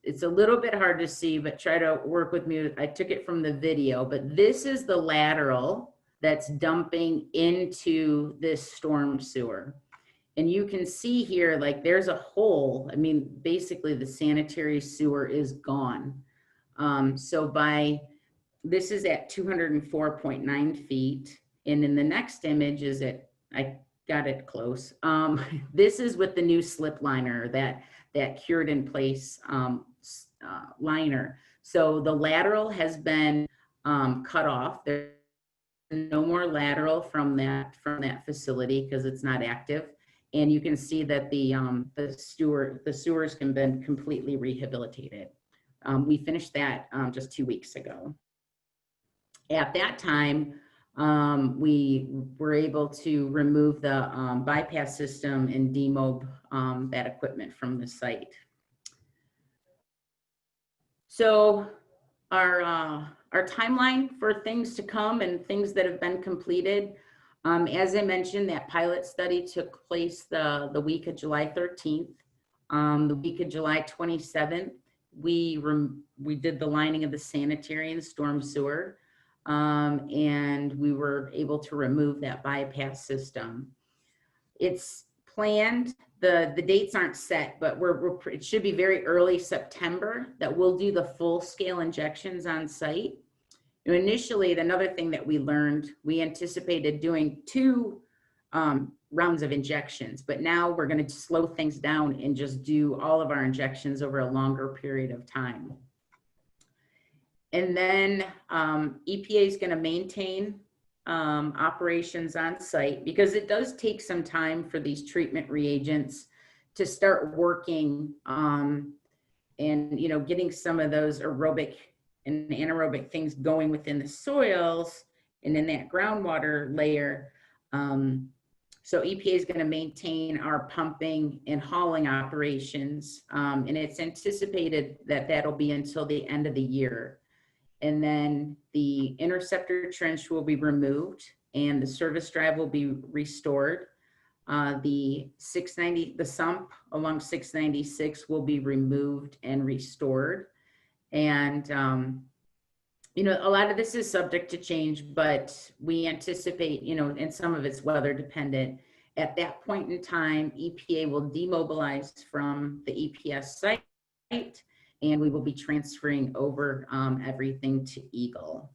it's a little bit hard to see, but try to work with me. I took it from the video, but this is the lateral that's dumping into this storm sewer. And you can see here, like there's a hole. I mean, basically the sanitary sewer is gone. This is at 204.9 feet. And in the next image is I got it close. This is with the new slip liner, that cured in place liner. So the lateral has been cut off. There's no more lateral from that facility because it's not active. And you can see that the sewers can be completely rehabilitated. We finished that just 2 weeks ago. At that time, we were able to remove the bypass system and demob that equipment from the site. So our timeline for things to come and things that have been completed, as I mentioned, that pilot study took place the week of July 13th. The week of July 27th, we did the lining of the sanitary and storm sewer, and we were able to remove that bypass system. It's planned, the dates aren't set, but it should be very early September that we'll do the full scale injections on site. Initially, another thing that we learned, we anticipated doing 2 rounds of injections, but now we're going to slow things down and just do all of our injections over a longer period of time. And then EPA is going to maintain operations on site because it does take some time for these treatment reagents to start working and getting some of those aerobic and anaerobic things going within the soils and in that groundwater layer. So EPA is going to maintain our pumping and hauling operations, and it's anticipated that that'll be until the end of the year. And then the interceptor trench will be removed and the service drive will be restored. The sump along 696 will be removed and restored. And, a lot of this is subject to change, but we anticipate, and some of it's weather dependent. At that point in time, EPA will demobilize from the EPS site, and we will be transferring over everything to EGLE.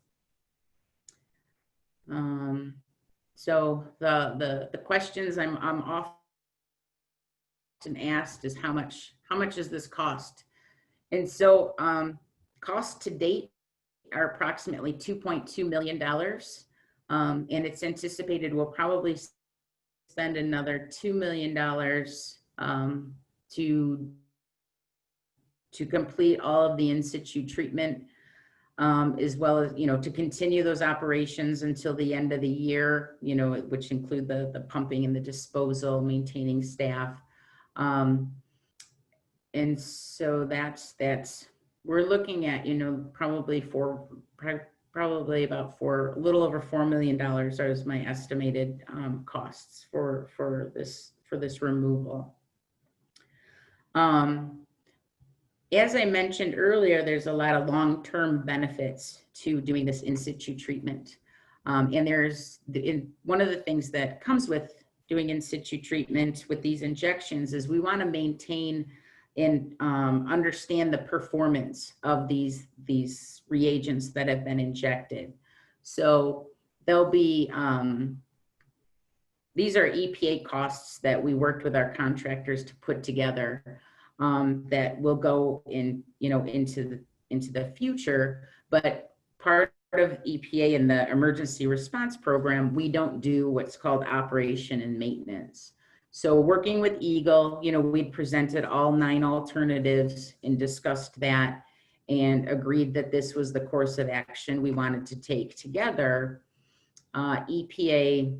So the questions I'm often asked is how much does this cost? And so costs to date are approximately $2.2 million. And it's anticipated we'll probably spend another $2 million to complete all of the in-situ treatment, as well as, to continue those operations until the end of the year, which include the pumping and the disposal, maintaining staff. And so we're looking at, probably about a little over $4 million is my estimated costs for this removal. As I mentioned earlier, there's a lot of long-term benefits to doing this in-situ treatment. And one of the things that comes with doing in-situ treatment with these injections is we want to maintain and understand the performance of these reagents that have been injected. So there'll be, these are EPA costs that we worked with our contractors to put together. That will go into the future, but part of EPA and the emergency response program, we don't do what's called operation and maintenance. So working with EGLE, we presented all 9 alternatives and discussed that and agreed that this was the course of action we wanted to take together. EPA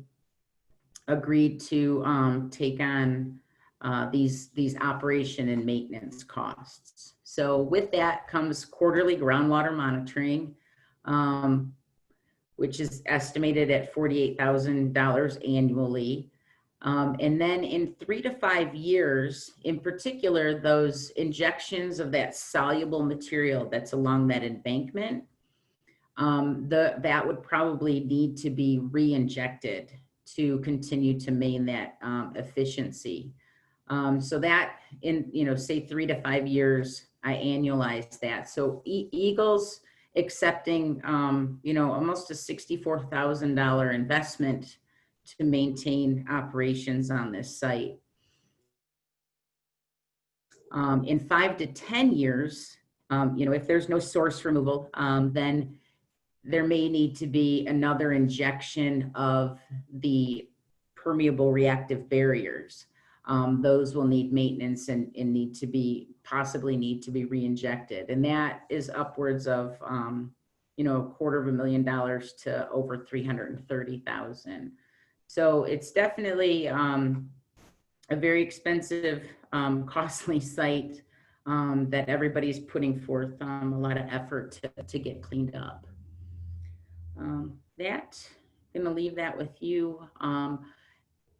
agreed to take on these operation and maintenance costs. So with that comes quarterly groundwater monitoring. which is estimated at $48,000 annually. And then in 3 to 5 years, in particular, those injections of that soluble material that's along that embankment, that would probably need to be re-injected to continue to maintain that efficiency. So that in, say 3 to 5 years, I annualize that. So EGLE's accepting, almost a $64,000 investment to maintain operations on this site. In 5 to 10 years, if there's no source removal, then there may need to be another injection of the permeable reactive barriers. Those will need maintenance and possibly need to be re-injected. And that is upwards of, $250,000 to over $330,000. So it's definitely a very expensive, costly site that everybody's putting forth a lot of effort to get cleaned up. I'm gonna leave that with you.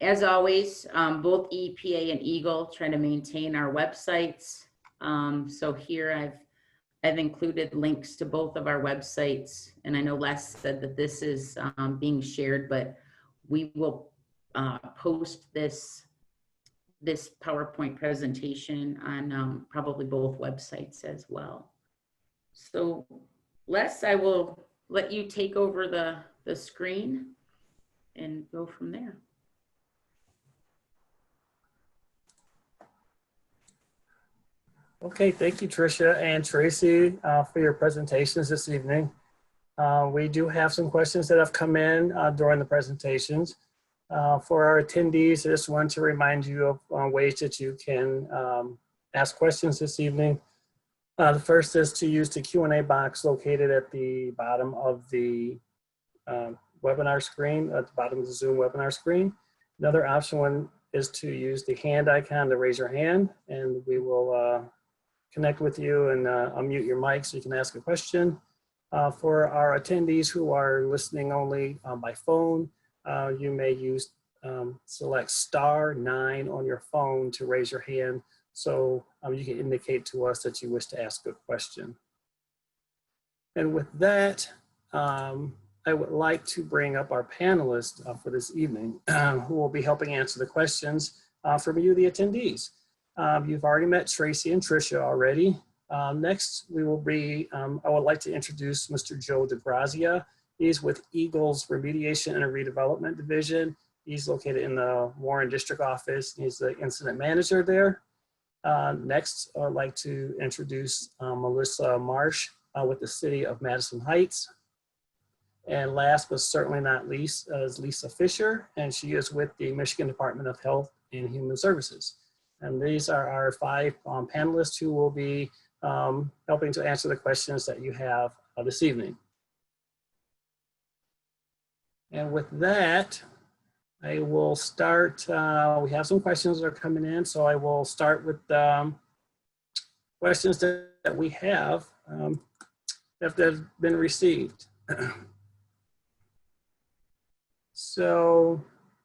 As always, both EPA and EGLE try to maintain our websites. So here I've included links to both of our websites, and I know Les said that this is being shared, but we will post this PowerPoint presentation on probably both websites as well. So Les, I will let you take over the screen and go from there.
Okay, thank you, Tricia and Tracy, for your presentations this evening. We do have some questions that have come in during the presentations. For our attendees, I just want to remind you of ways that you can ask questions this evening. The first is to use the Q&A box located at the bottom of the webinar screen, at the bottom of the Zoom webinar screen. Another option is to use the hand icon to raise your hand, and we will connect with you and unmute your mic so you can ask a question. For our attendees who are listening only by phone, you may select *9 on your phone to raise your hand, so you can indicate to us that you wish to ask a question. And with that, I would like to bring up our panelists for this evening who will be helping answer the questions from you, the attendees. You've already met Tracy and Tricia already. Next, I would like to introduce Mr. Joe DeGrazia. He's with EGLE's Remediation and Redevelopment Division. He's located in the Warren District Office. He's the incident manager there. Next, I'd like to introduce Melissa Marsh with the City of Madison Heights. And last but certainly not least is Lisa Fisher, and she is with the Michigan Department of Health and Human Services. And these are our 5 panelists who will be helping to answer the questions that you have this evening. And with that, I will start. We have some questions that are coming in, so I will start with questions that we have that have been received. So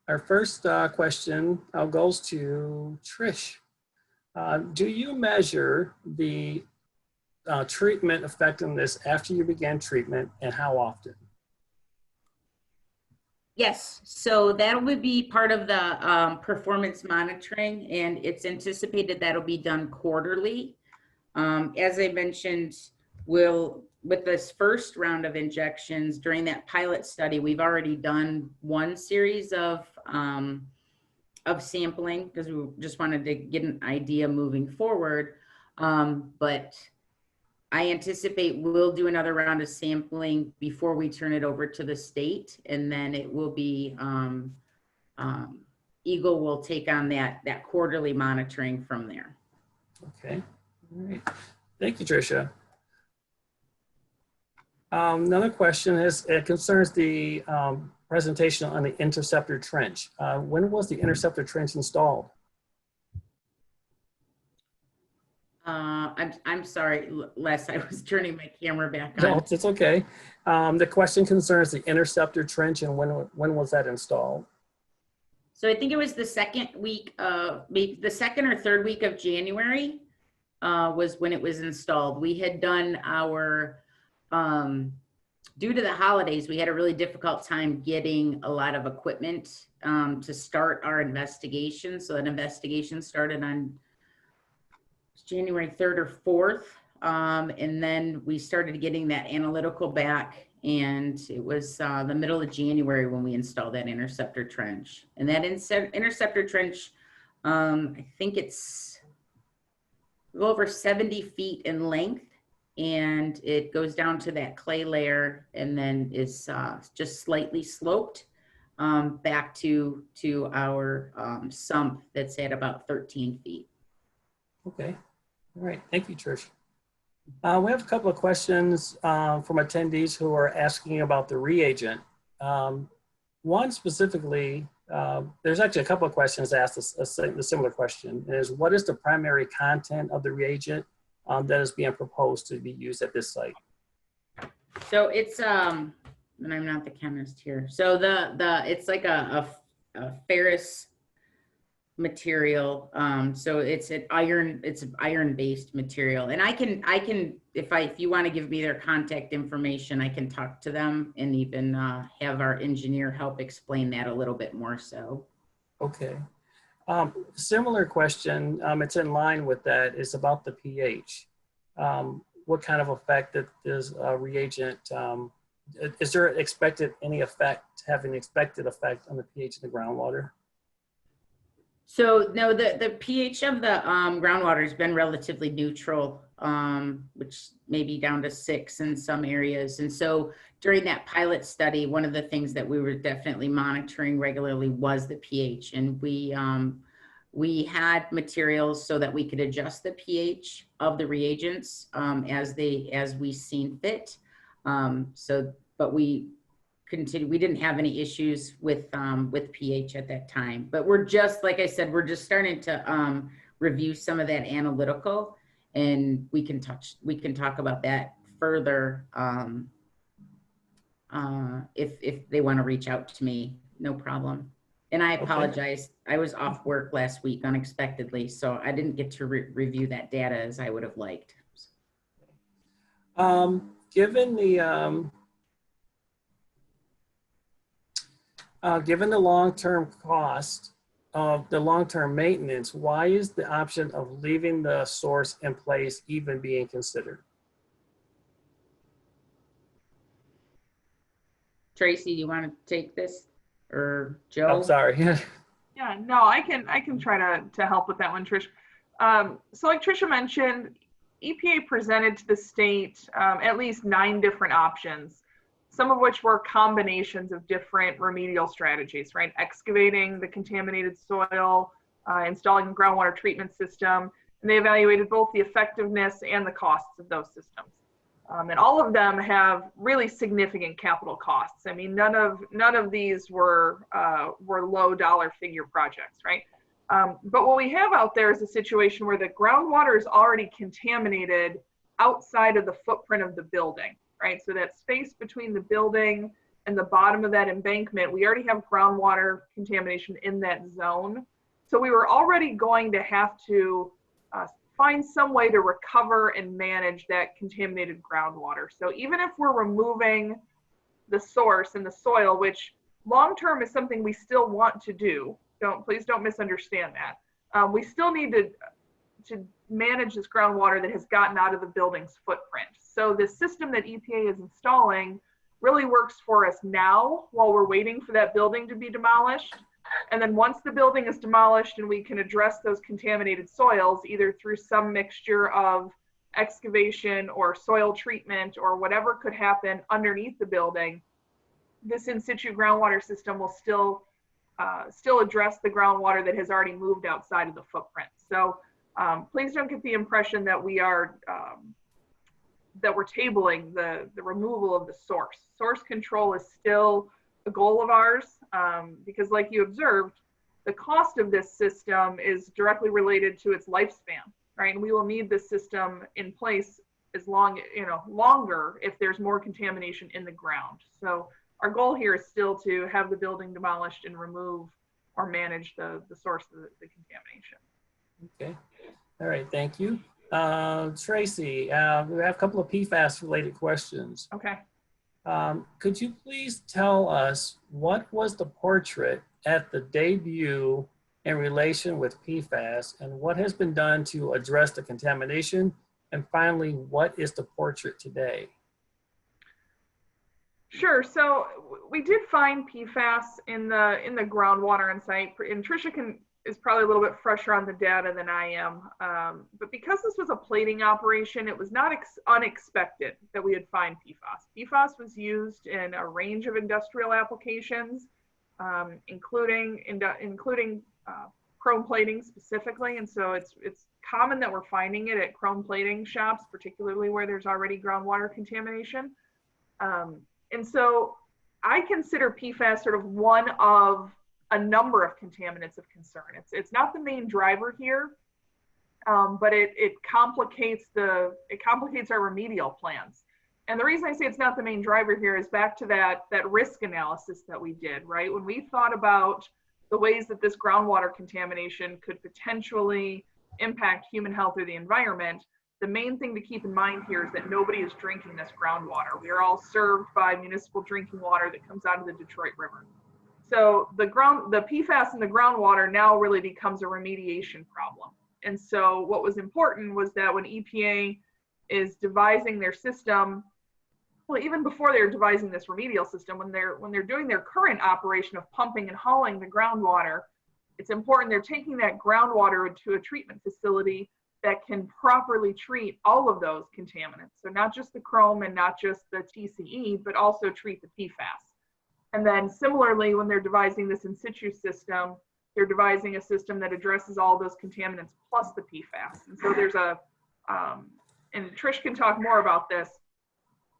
our first question goes to Trish. Do you measure the treatment effectiveness after you began treatment, and how often?
Yes, so that would be part of the performance monitoring, and it's anticipated that'll be done quarterly. As I mentioned, with this first round of injections during that pilot study, we've already done one series of sampling because we just wanted to get an idea moving forward. But I anticipate we'll do another round of sampling before we turn it over to the state, and then it will be EGLE will take on that quarterly monitoring from there.
Okay, all right. Thank you, Tricia. Another question it concerns the presentation on the interceptor trench. When was the interceptor trench installed?
I'm sorry, Les, I was turning my camera back
No,
on.
it's okay. The question concerns the interceptor trench and when was that installed?
So I think it was the second week of, maybe the second or third week of January was when it was installed. We had done our, due to the holidays, we had a really difficult time getting a lot of equipment to start our investigation. So that investigation started on January 3rd or 4th. And then we started getting that analytical back, and it was the middle of January when we installed that interceptor trench. And that interceptor trench, I think it's a little over 70 feet in length, and it goes down to that clay layer and then is just slightly sloped back to our sump that's at about 13 feet.
Okay. All right. Thank you, Trish. We have a couple of questions from attendees who are asking about the reagent. One specifically, there's actually a couple of questions asked a similar question, is what is the primary content of the reagent that is being proposed to be used at this site?
So it's, and I'm not the chemist here. So it's like a ferrous material. So it's an iron-based material. And I can, if you want to give me their contact information, I can talk to them and even have our engineer help explain that a little bit more so.
Okay. Similar question, it's in line with that, is about the pH. What kind of effect does a reagent, is there any effect, having expected effect on the pH of the groundwater?
So no, the pH of the groundwater has been relatively neutral, which may be down to 6 in some areas. And so during that pilot study, one of the things that we were definitely monitoring regularly was the pH. And we had materials so that we could adjust the pH of the reagents as we seen fit. But we didn't have any issues with pH at that time. But we're just, like I said, we're just starting to review some of that analytical, and we can talk about that further if they want to reach out to me, no problem. And I apologize. Okay. I was off work last week unexpectedly, so I didn't get to review that data as I would have liked.
Given the long-term cost of the long-term maintenance, why is the option of leaving the source in place even being considered?
Tracy,
do you want to take this, or Joe?
I'm sorry.
Yeah, no, I can try to help with that one, Trish. So like Tricia mentioned, EPA presented to the state at least 9 different options, some of which were combinations of different remedial strategies, right? Excavating the contaminated soil, installing a groundwater treatment system, and they evaluated both the effectiveness and the costs of those systems. And all of them have really significant capital costs. I mean, none of these were low dollar figure projects, right? But what we have out there is a situation where the groundwater is already contaminated outside of the footprint of the building, right? So that space between the building and the bottom of that embankment, we already have groundwater contamination in that zone. So we were already going to have to find some way to recover and manage that contaminated groundwater. So even if we're removing the source and the soil, which long-term is something we still want to do, please don't misunderstand that. We still need to manage this groundwater that has gotten out of the building's footprint. So the system that EPA is installing really works for us now while we're waiting for that building to be demolished. And then once the building is demolished and we can address those contaminated soils, either through some mixture of excavation or soil treatment or whatever could happen underneath the building, this in-situ groundwater system will still address the groundwater that has already moved outside of the footprint. So please don't get the impression that we're tabling the removal of the source. Source control is still a goal of ours because, like you observed, the cost of this system is directly related to its lifespan, right? And we will need this system in place as long, longer if there's more contamination in the ground. So our goal here is still to have the building demolished and remove or manage the source of the contamination.
Okay. All right. Thank you. Tracy, we have a couple of PFAS related questions.
Okay.
Could you please tell us what was the portrait at the debut in relation with PFAS, and what has been done to address the contamination? And finally, what is the portrait today?
Sure. So we did find PFAS in the groundwater on site, and Tricia is probably a little bit fresher on the data than I am. But because this was a plating operation, it was not unexpected that we would find PFAS. PFAS was used in a range of industrial applications, including chrome plating specifically. And so it's common that we're finding it at chrome plating shops, particularly where there's already groundwater contamination. And so I consider PFAS sort of one of a number of contaminants of concern. It's not the main driver here, but it complicates our remedial plans. And the reason I say it's not the main driver here is back to that risk analysis that we did, right? When we thought about the ways that this groundwater contamination could potentially impact human health or the environment, the main thing to keep in mind here is that nobody is drinking this groundwater. We are all served by municipal drinking water that comes out of the Detroit River. So the PFAS in the groundwater now really becomes a remediation problem. And so what was important was that when EPA is devising their system, well, even before they're devising this remedial system, when they're doing their current operation of pumping and hauling the groundwater, it's important they're taking that groundwater into a treatment facility that can properly treat all of those contaminants. So not just the chrome and not just the TCE, but also treat the PFAS. And then similarly, when they're devising this in situ system, they're devising a system that addresses all those contaminants plus the PFAS. And so there's and Trish can talk more about this,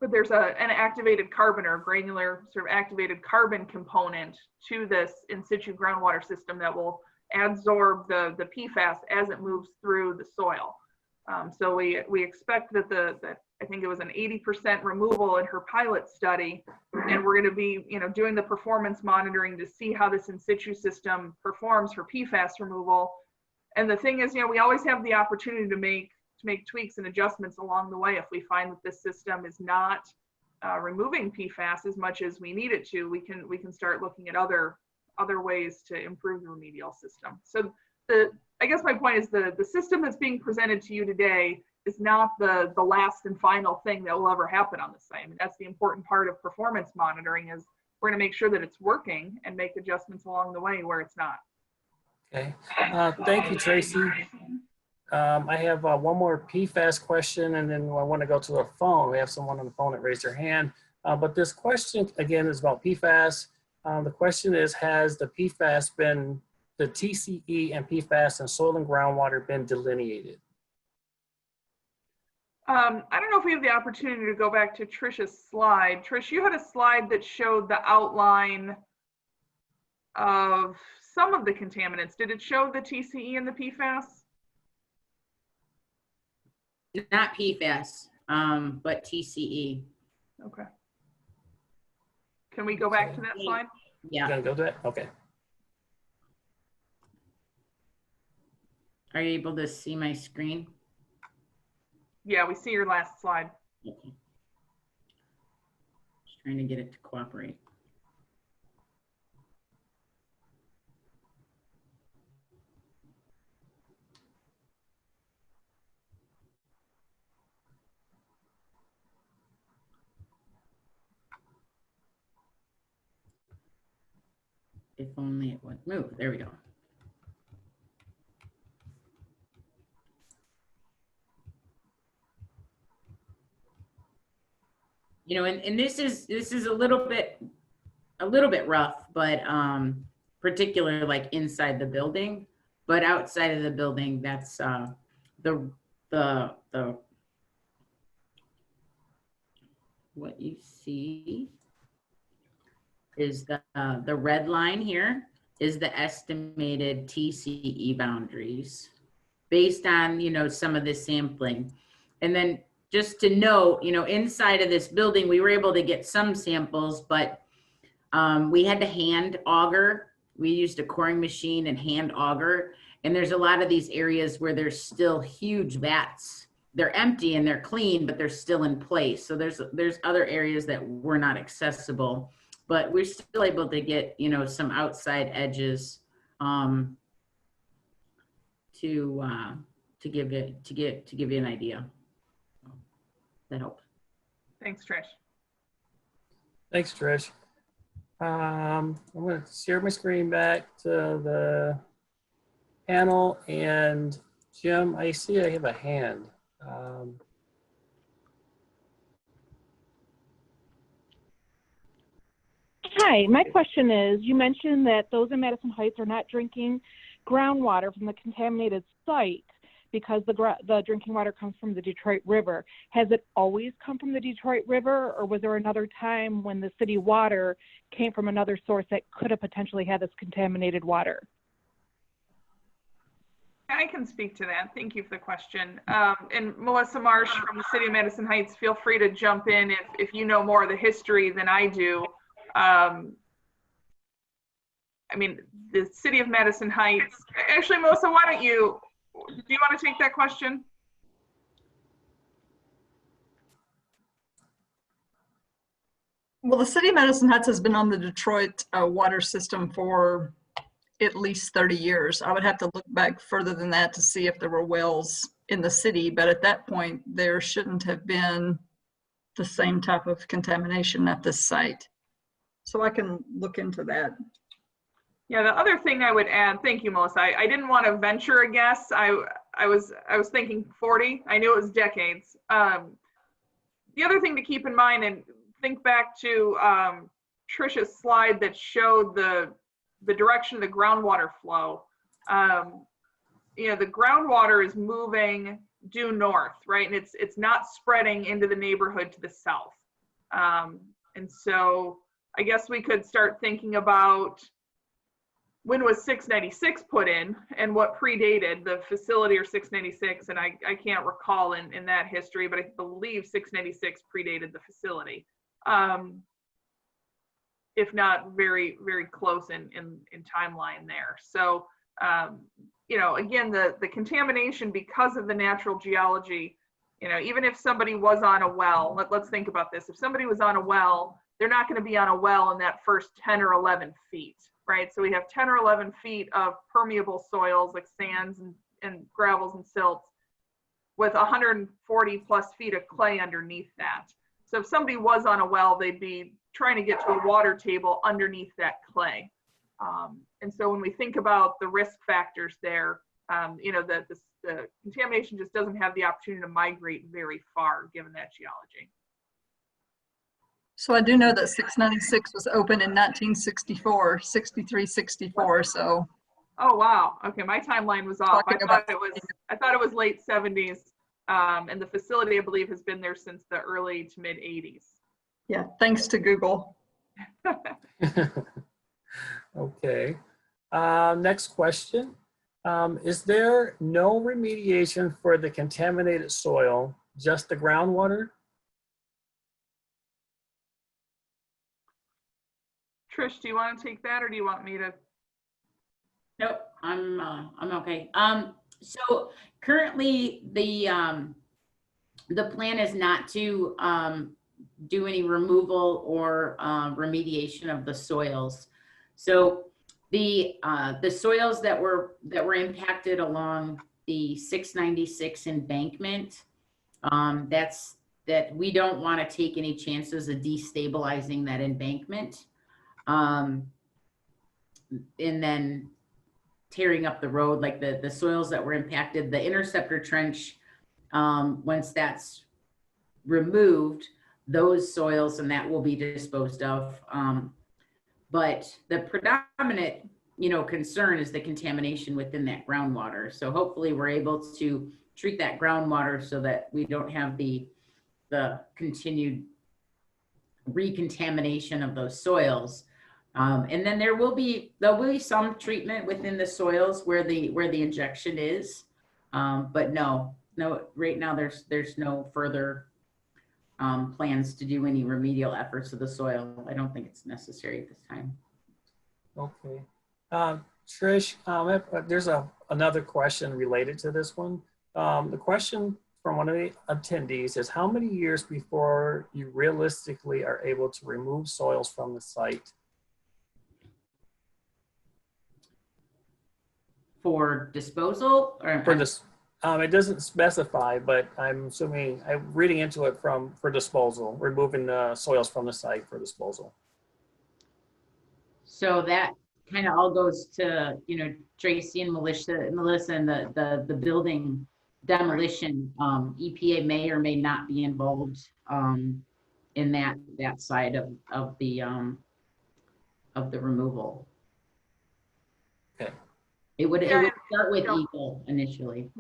but there's an activated carbon or granular sort of activated carbon component to this in situ groundwater system that will absorb the PFAS as it moves through the soil. So we expect that I think it was an 80% removal in her pilot study, and we're going to be doing the performance monitoring to see how this in situ system performs for PFAS removal. And the thing is, we always have the opportunity to make tweaks and adjustments along the way. If we find that this system is not removing PFAS as much as we need it to, we can start looking at other ways to improve the remedial system. So I guess my point is the system that's being presented to you today is not the last and final thing that will ever happen on the site. I mean, that's the important part of performance monitoring, is we're going to make sure that it's working and make adjustments along the way where it's not.
Okay, thank you, Tracy. I have one more PFAS question, and then I want to go to the phone. We have someone on the phone that raised their hand. But this question, again, is about PFAS. The question is, has the TCE and PFAS in soil and groundwater been delineated?
I don't know if we have the opportunity to go back to Tricia's slide. Trish, you had a slide that showed the outline of some of the contaminants. Did it show the TCE and the PFAS?
Not PFAS, but TCE.
Okay. Can we go back to that slide?
Yeah.
You're gonna go to it? Okay.
Are you able to see my screen?
Yeah, we see your last slide.
Okay. Just trying to get it to cooperate. If only it would move. There we go. And this is a little bit rough, but particularly like inside the building, but outside of the building, that's what you see is the red line here is the estimated TCE boundaries. based on, some of this sampling. And then just to note, inside of this building, we were able to get some samples, but we had to hand auger. We used a coring machine and hand auger. And there's a lot of these areas where there's still huge vats. They're empty and they're clean, but they're still in place. So there's other areas that were not accessible, but we're still able to get, some outside edges to give you an idea. That helped.
Thanks, Trish.
Thanks, Trish. I'm going to share my screen back to the panel, and Jim, I see I have a hand.
Hi, my question is, you mentioned that those in Madison Heights are not drinking groundwater from the contaminated site because the drinking water comes from the Detroit River. Has it always come from the Detroit River, or was there another time when the city water came from another source that could have potentially had this contaminated water?
I can speak to that. Thank you for the question. And Melissa Marsh from the City of Madison Heights, feel free to jump in if you know more of the history than I do. I mean, the City of Madison Heights, actually, Melissa, why don't you, do you want to take that question?
Well, the City of Madison Heights has been on the Detroit water system for at least 30 years. I would have to look back further than that to see if there were wells in the city, but at that point, there shouldn't have been the same type of contamination at this site. So I can look into that.
Yeah, the other thing I would add, thank you, Melissa. I didn't want to venture a guess. I was thinking 40. I knew it was decades. The other thing to keep in mind, and think back to Trisha's slide that showed the direction of the groundwater flow. The groundwater is moving due north, right? And it's not spreading into the neighborhood to the south. And so I guess we could start thinking about when was 696 put in and what predated the facility or 696. And I can't recall in that history, but I believe 696 predated the facility. If not very, very close in timeline there. So, again, the contamination because of the natural geology, even if somebody was on a well, let's think about this. If somebody was on a well, they're not going to be on a well in that first 10 or 11 feet, right? So we have 10 or 11 feet of permeable soils like sands and gravels and silts with 140 plus feet of clay underneath that. So if somebody was on a well, they'd be trying to get to a water table underneath that clay. And so when we think about the risk factors there, the contamination just doesn't have the opportunity to migrate very far given that geology.
So I do know that 696 was open in 1964, 63, 64, so.
Oh, wow. Okay, my timeline was off. I thought it was late 70s. And the facility, I believe, has been there since the early to mid 80s.
Yeah, thanks to Google.
Okay. Next question. Is there no remediation for the contaminated soil, just the groundwater?
Trish, do you want to take that or do you want me to?
Nope, I'm okay. So currently the plan is not to do any removal or remediation of the soils. So the soils that were impacted along the 696 embankment, that we don't want to take any chances of destabilizing that embankment, and then tearing up the road, like the soils that were impacted, the interceptor trench, once that's removed, those soils and that will be disposed of. But the predominant, concern is the contamination within that groundwater. So hopefully we're able to treat that groundwater so that we don't have the continued recontamination of those soils. And then there'll be some treatment within the soils where the injection is. But no, right now there's no further plans to do any remedial efforts to the soil. I don't think it's necessary at this time.
Okay. Trish, there's another question related to this one. The question from one of the attendees is, how many years before you realistically are able to remove soils from the site?
For disposal? Or
For this, it doesn't specify, but I'm assuming, I'm reading into it for disposal, removing the soils from the site for disposal.
So that kind of all goes to, Tracy and Melissa and the building demolition. EPA may or may not be involved in that side of the removal.
Okay.
It would
Yeah,
start with EGLE initially.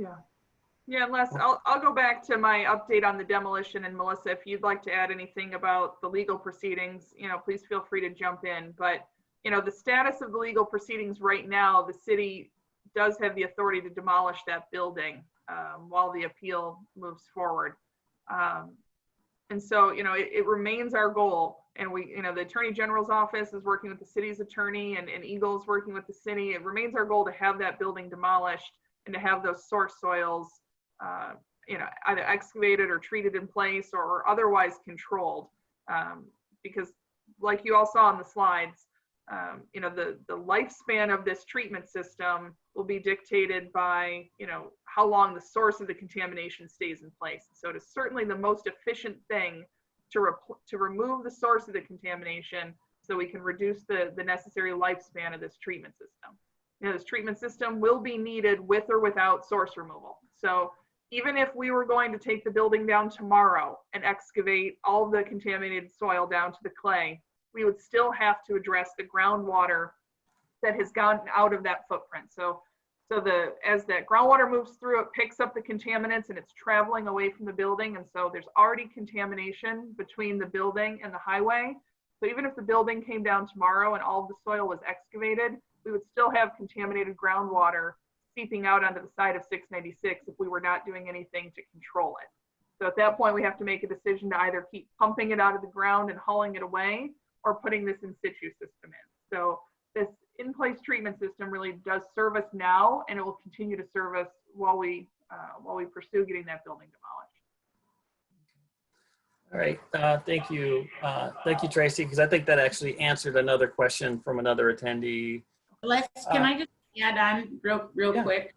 Yeah, Les, I'll go back to my update on the demolition, and Melissa, if you'd like to add anything about the legal proceedings, please feel free to jump in. But, the status of the legal proceedings right now, the city does have the authority to demolish that building while the appeal moves forward. And so, it remains our goal. And the Attorney General's office is working with the city's attorney, and EGLE is working with the city. It remains our goal to have that building demolished and to have those source soils, either excavated or treated in place or otherwise controlled. Because like you all saw on the slides, the lifespan of this treatment system will be dictated by, how long the source of the contamination stays in place. So it is certainly the most efficient thing to remove the source of the contamination so we can reduce the necessary lifespan of this treatment system. This treatment system will be needed with or without source removal. So even if we were going to take the building down tomorrow and excavate all the contaminated soil down to the clay, we would still have to address the groundwater that has gone out of that footprint. So as that groundwater moves through, it picks up the contaminants and it's traveling away from the building. And so there's already contamination between the building and the highway. So even if the building came down tomorrow and all of the soil was excavated, we would still have contaminated groundwater seeping out onto the side of 696 if we were not doing anything to control it. So at that point, we have to make a decision to either keep pumping it out of the ground and hauling it away, or putting this in situ system in. So this in-place treatment system really does serve us now, and it will continue to serve us while we pursue getting that building demolished.
All right, thank you. Thank you, Tracy, because I think that actually answered another question from another attendee.
Can I just add on real quick?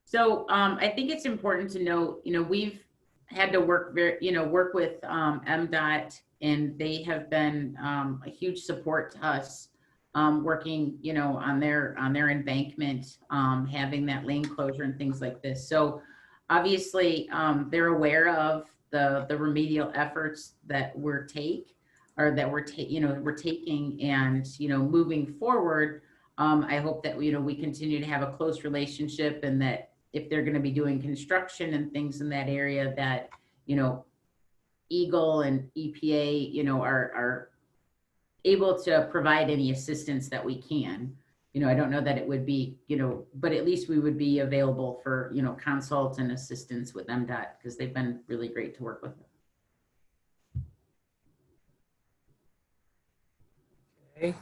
So I think it's important to note, we've had to work with MDOT, and they have been a huge support to us, working, on their embankment, having that lane closure and things like this. So obviously they're aware of the remedial efforts that we're taking, and moving forward. I hope that we continue to have a close relationship, and that if they're going to be doing construction and things in that area, that EGLE and EPA are able to provide any assistance that we can. I don't know that it would be but at least we would be available for consult and assistance with MDOT, because they've been really great to work with.
Okay.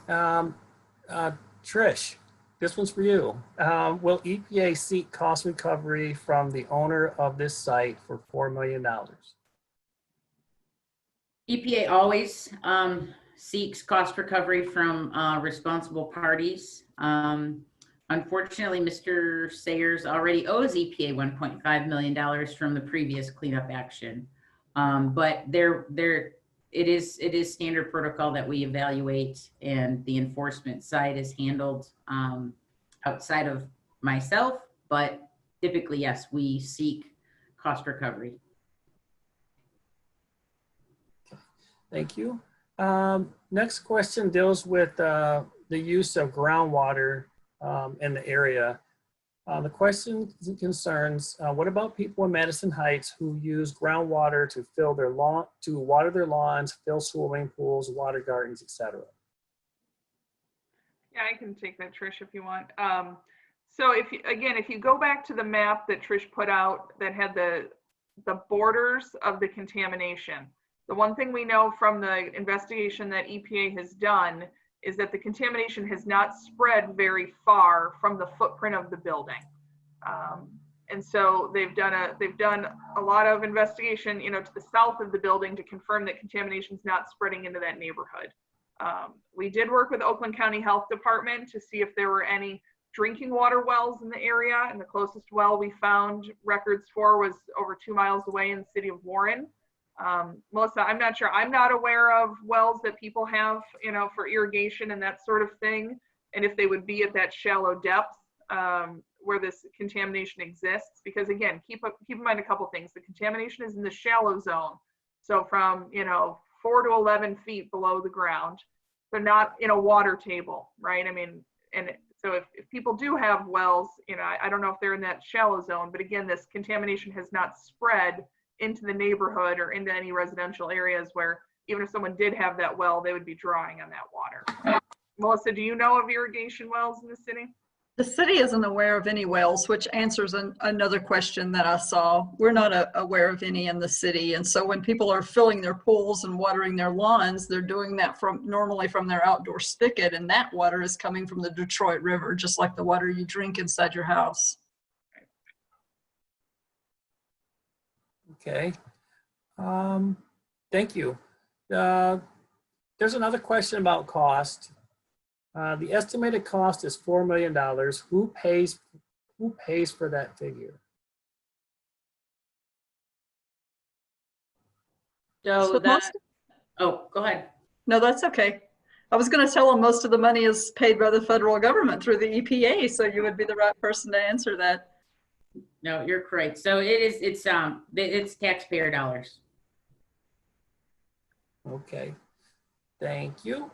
Trish, this one's for you. Will EPA seek cost recovery from the owner of this site for $4 million?
EPA always seeks cost recovery from responsible parties. Unfortunately, Mr. Sayers already owes EPA $1.5 million from the previous cleanup action. But it is standard protocol that we evaluate, and the enforcement side is handled outside of myself, but typically, yes, we seek cost recovery.
Thank you. Next question deals with the use of groundwater in the area. The question concerns, what about people in Madison Heights who use groundwater to fill their lawn, to water their lawns, fill swimming pools, water gardens, etc.?
Yeah, I can take that, Trish, if you want. So if you go back to the map that Trish put out that had the borders of the contamination, the one thing we know from the investigation that EPA has done is that the contamination has not spread very far from the footprint of the building. And so they've done a lot of investigation, to the south of the building to confirm that contamination is not spreading into that neighborhood. We did work with Oakland County Health Department to see if there were any drinking water wells in the area, and the closest well we found records for was over 2 miles away in the city of Warren. Melissa, I'm not sure. I'm not aware of wells that people have, for irrigation and that sort of thing, and if they would be at that shallow depth where this contamination exists. Because again, keep in mind a couple things. The contamination is in the shallow zone, so from 4 to 11 feet below the ground. They're not in a water table, right? I mean, and so if people do have wells, I don't know if they're in that shallow zone, but again, this contamination has not spread into the neighborhood or into any residential areas where even if someone did have that well, they would be drawing on that water. Melissa, do you know of irrigation wells in the city?
The city isn't aware of any wells, which answers another question that I saw. We're not aware of any in the city. And so when people are filling their pools and watering their lawns, they're doing that normally from their outdoor spigot, and that water is coming from the Detroit River, just like the water you drink inside your house.
Okay. Thank you. There's another question about cost. The estimated cost is $4 million. Who pays for that figure?
So oh, go ahead.
No, that's okay. I was going to tell them most of the money is paid by the federal government through the EPA, so you would be the right person to answer that.
No, you're correct. So it's taxpayer dollars.
Okay, thank you.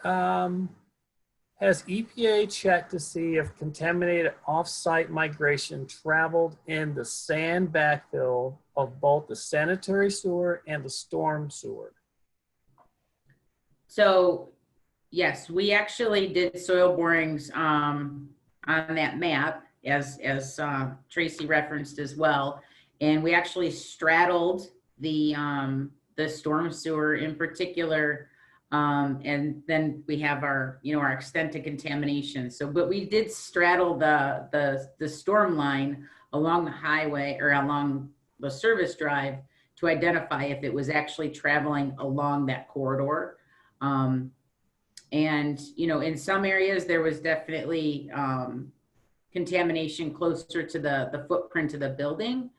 Has EPA checked to see if contaminated off-site migration traveled in the sand backfill of both the sanitary sewer and the storm sewer?
So yes, we actually did soil borings on that map, as Tracy referenced as well, and we actually straddled the storm sewer in particular. And then we have our extent to contamination. So, but we did straddle the storm line along the highway or along the service drive to identify if it was actually traveling along that corridor. And, in some areas there was definitely contamination closer to the footprint of the building.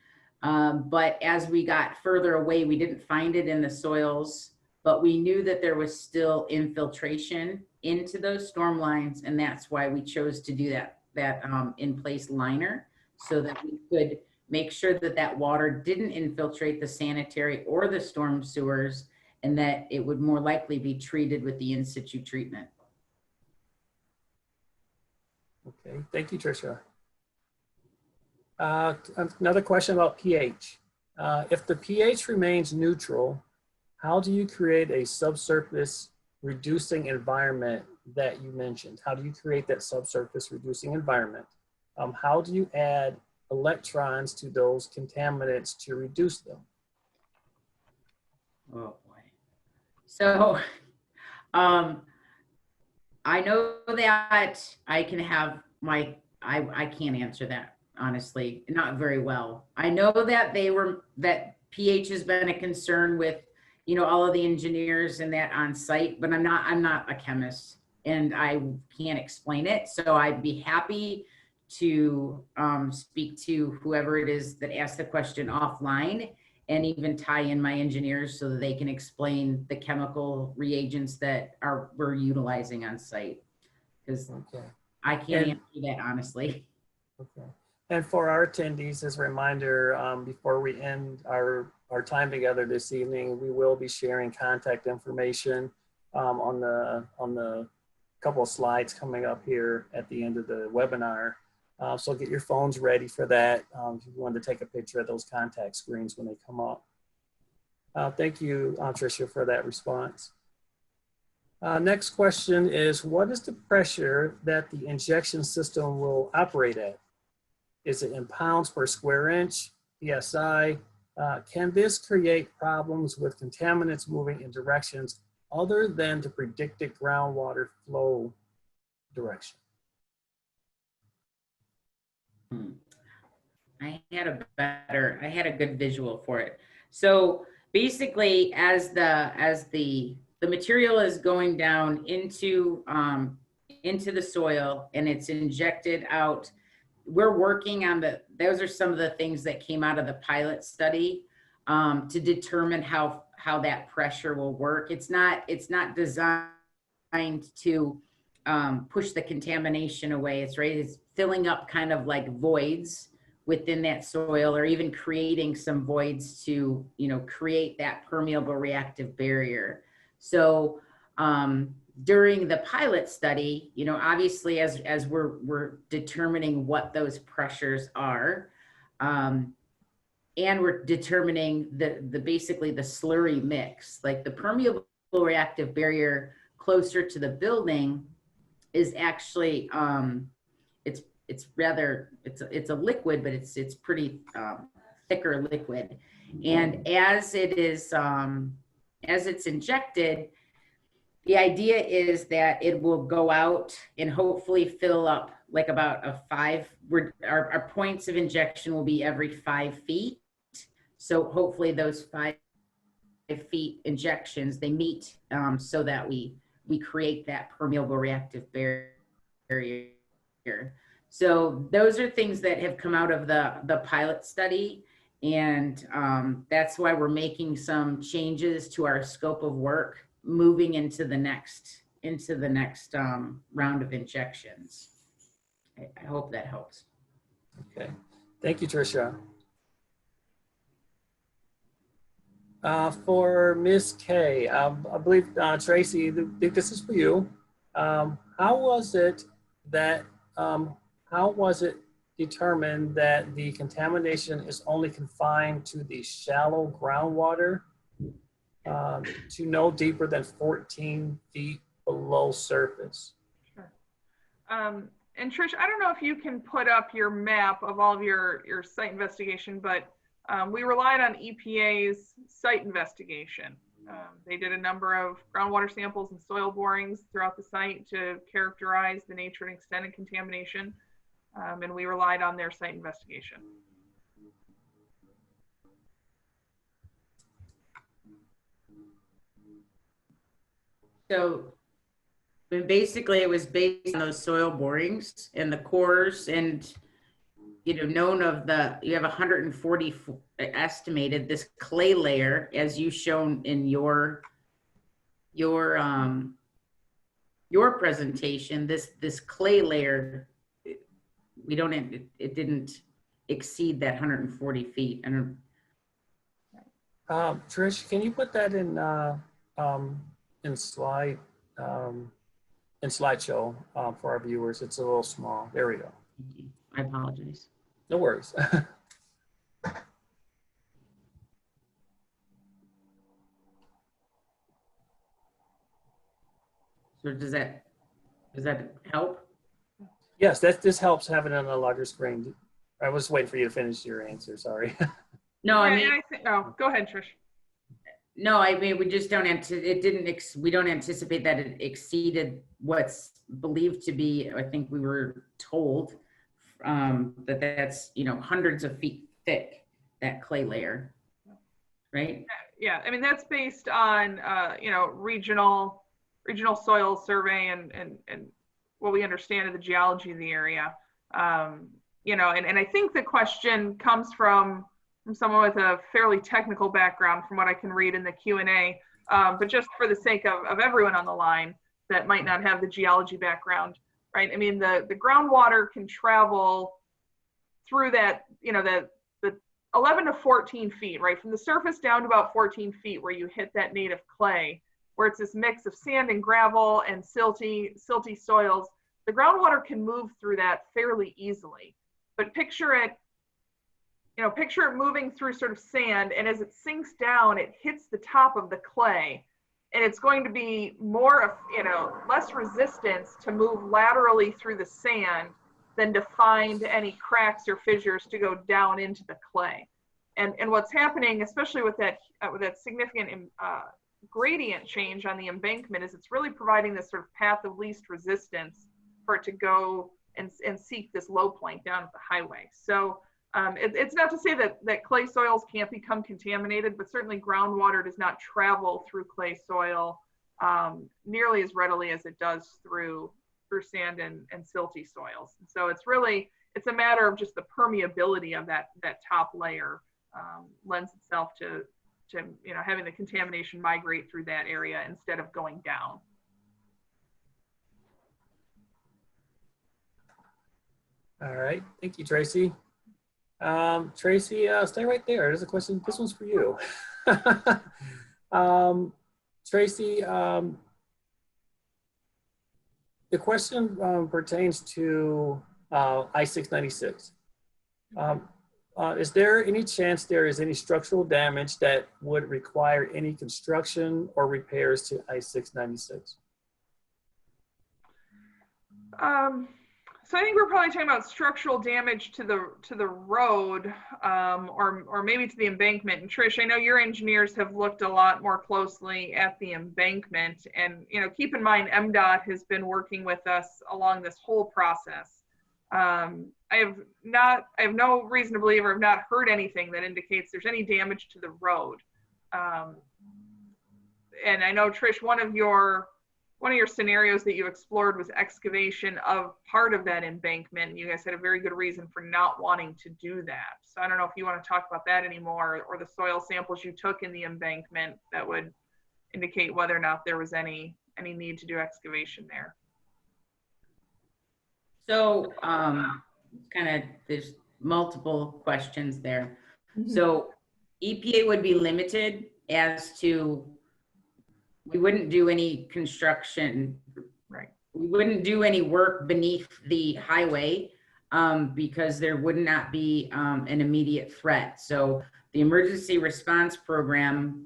But as we got further away, we didn't find it in the soils, but we knew that there was still infiltration into those storm lines, and that's why we chose to do that in-place liner, so that we could make sure that that water didn't infiltrate the sanitary or the storm sewers, and that it would more likely be treated with the in-situ treatment.
Okay, thank you, Tricia. Another question about pH. If the pH remains neutral, how do you create a subsurface reducing environment that you mentioned? How do you create that subsurface reducing environment? How do you add electrons to those contaminants to reduce them?
Oh boy. So I know that I can have I can't answer that, honestly, not very well. I know that that pH has been a concern with all of the engineers and that on site, but I'm not a chemist and I can't explain it. So I'd be happy to speak to whoever it is that asked the question offline, and even tie in my engineers so that they can explain the chemical reagents that we're utilizing on site. Because I can't answer that honestly.
Okay. And for our attendees, as a reminder, before we end our time together this evening, we will be sharing contact information on the couple of slides coming up here at the end of the webinar. So get your phones ready for that if you want to take a picture of those contact screens when they come up. Thank you, Tricia, for that response. Next question is, what is the pressure that the injection system will operate at? Is it in pounds per square inch, PSI? Can this create problems with contaminants moving in directions other than the predicted groundwater flow direction?
I had a good visual for it. So basically, as the material is going down into the soil and it's injected out, we're working on those are some of the things that came out of the pilot study to determine how that pressure will work. It's not designed to push the contamination away. It's filling up kind of like voids within that soil, or even creating some voids to, create that permeable reactive barrier. So during the pilot study, obviously as we're determining what those pressures are, and we're determining basically the slurry mix, like the permeable reactive barrier closer to the building is actually it's a liquid, but it's pretty thicker liquid. And as it's injected, the idea is that it will go out and hopefully fill up like about our points of injection will be every 5 feet. So hopefully those 5 feet injections, they meet so that we create that permeable reactive barrier. So those are things that have come out of the pilot study. And that's why we're making some changes to our scope of work, moving into the next round of injections. I hope that helps.
Okay, thank you, Tricia. For Ms. K, I believe Tracy, this is for you. How was it determined that the contamination is only confined to the shallow groundwater to no deeper than 14 feet below surface?
Sure. And Trish, I don't know if you can put up your map of all of your site investigation, but we relied on EPA's site investigation. They did a number of groundwater samples and soil borings throughout the site to characterize the nature and extent of contamination, and we relied on their site investigation.
So basically it was based on those soil borings and the cores, and known of you have 140 estimated this clay layer, as you shown in your presentation. This clay layer, it didn't exceed that 140 feet. And
Trish, can you put that in slideshow for our viewers? It's a little small. There we go.
I apologize.
No worries.
So does that help?
Yes, this helps having it on a larger screen. I was waiting for you to finish your answer. Sorry.
No, I mean,
go ahead, Trish.
No, I mean, we just don't we don't anticipate that it exceeded what's believed to be, I think we were told that's, hundreds of feet thick, that clay layer, right?
Yeah, I mean, that's based on, regional soil survey and what we understand of the geology of the area. And I think the question comes from someone with a fairly technical background from what I can read in the Q&A, but just for the sake of everyone on the line that might not have the geology background, right? I mean, the groundwater can travel through that, the 11 to 14 feet, right? From the surface down to about 14 feet where you hit that native clay, where it's this mix of sand and gravel and silty soils. The groundwater can move through that fairly easily, but picture it moving through sort of sand, and as it sinks down, it hits the top of the clay. and it's going to be more, less resistance to move laterally through the sand than to find any cracks or fissures to go down into the clay. And what's happening, especially with that significant gradient change on the embankment, is it's really providing this sort of path of least resistance for it to go and seek this low point down at the highway. So it's not to say that clay soils can't become contaminated, but certainly groundwater does not travel through clay soil nearly as readily as it does through sand and silty soils. And so it's a matter of just the permeability of that top layer lends itself to having the contamination migrate through that area instead of going down.
All right, thank you, Tracy. Tracy, stay right there. There's a question. This one's for you. Tracy, the question pertains to I-696. Is there any chance there is any structural damage that would require any construction or repairs to I-696?
So I think we're probably talking about structural damage to the road, or maybe to the embankment. And Trish, I know your engineers have looked a lot more closely at the embankment, and keep in mind MDOT has been working with us along this whole process. I have no reason to believe, or have not heard anything that indicates there's any damage to the road. And I know, Trish, one of your scenarios that you explored was excavation of part of that embankment. You guys had a very good reason for not wanting to do that. So I don't know if you want to talk about that anymore, or the soil samples you took in the embankment that would indicate whether or not there was any need to do excavation there.
So there's multiple questions there. Mm-hmm. So EPA would be limited as to, we wouldn't do any construction, right? We wouldn't do any work beneath the highway because there would not be an immediate threat. So the emergency response program,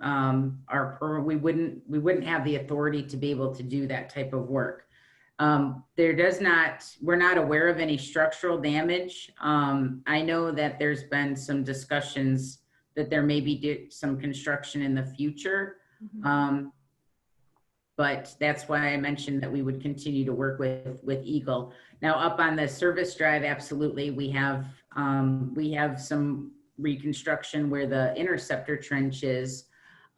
we wouldn't have the authority to be able to do that type of work. We're not aware of any structural damage. I know that there's been some discussions that there may be some construction in the future. Mm-hmm. But that's why I mentioned that we would continue to work with EGLE. Now, up on the service drive, absolutely, we have some reconstruction where the interceptor trench is.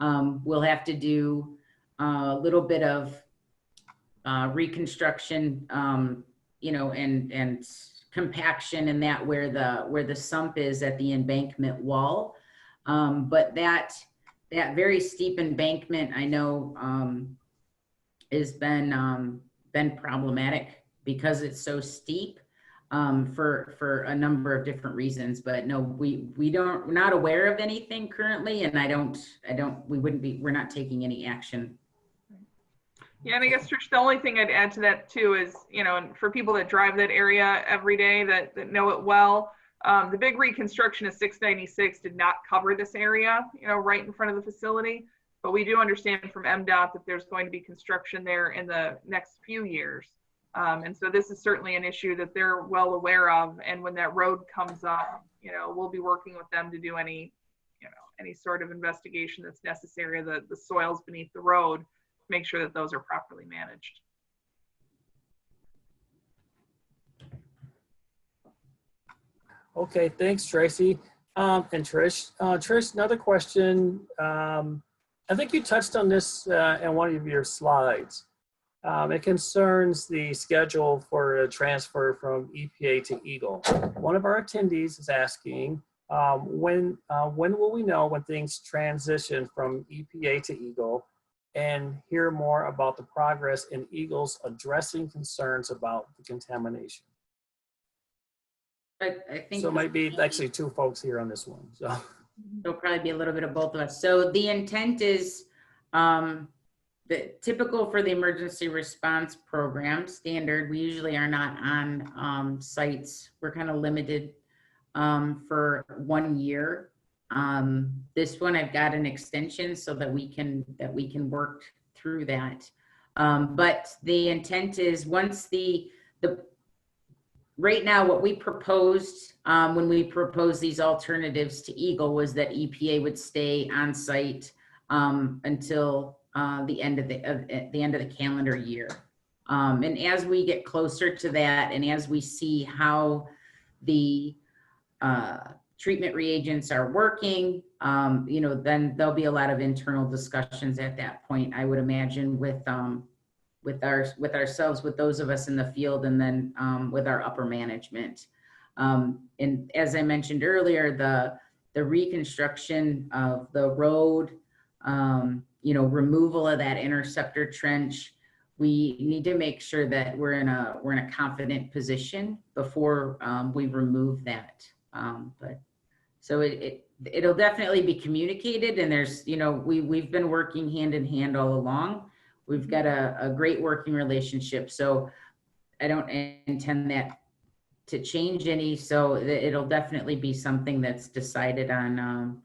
We'll have to do a little bit of reconstruction, and compaction, and that where the sump is at the embankment wall. But that very steep embankment, I know, has been problematic because it's so steep for a number of different reasons. But no, we're not aware of anything currently, and we're not taking any action.
Yeah, and I guess, Trish, the only thing I'd add to that too is, and for people that drive that area every day that know it well, the big reconstruction of 696 did not cover this area, right in front of the facility. But we do understand from MDOT that there's going to be construction there in the next few years. And so this is certainly an issue that they're well aware of. And when that road comes up, we'll be working with them to do any sort of investigation that's necessary, the soils beneath the road, make sure that those are properly managed.
Okay, thanks, Tracy. And Trish. Trish, another question. I think you touched on this in one of your slides. It concerns the schedule for a transfer from EPA to EGLE. One of our attendees is asking, when will we know when things transition from EPA to EGLE, and hear more about the progress in EGLE's addressing concerns about the contamination?
I think
so. It might be actually two folks here on this one. So
there'll probably be a little bit of both of us. So the intent is the typical for the emergency response program standard. We usually are not on sites. We're kind of limited for 1 year. This one I've got an extension so that we can work through that. But the intent is once right now, what we proposed when we proposed these alternatives to EGLE was that EPA would stay on site until the end of the calendar year. And as we get closer to that, and as we see how the treatment reagents are working, then there'll be a lot of internal discussions at that point, I would imagine, with ourselves, with those of us in the field, and then with our upper management. And as I mentioned earlier, the reconstruction of the road, removal of that interceptor trench, we need to make sure that we're in a confident position before we remove that. So it'll definitely be communicated, and there's, we've been working hand in hand all along. We've got a great working relationship, so I don't intend that to change any. So it'll definitely be something that's decided on,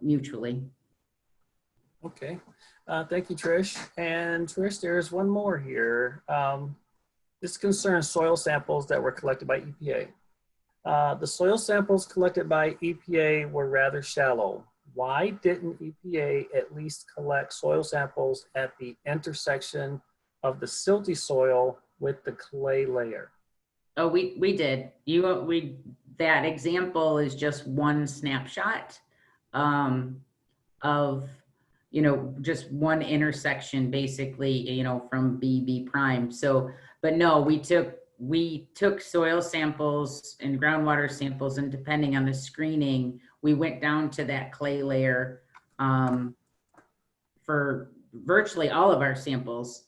mutually.
Okay, thank you, Trish. And Trish, there's one more here. This concerns soil samples that were collected by EPA. The soil samples collected by EPA were rather shallow. Why didn't EPA at least collect soil samples at the intersection of the silty soil with the clay layer?
Oh, we did. That example is just one snapshot of, just one intersection, basically, from B prime. So, but no, we took soil samples and groundwater samples, and depending on the screening, we went down to that clay layer for virtually all of our samples.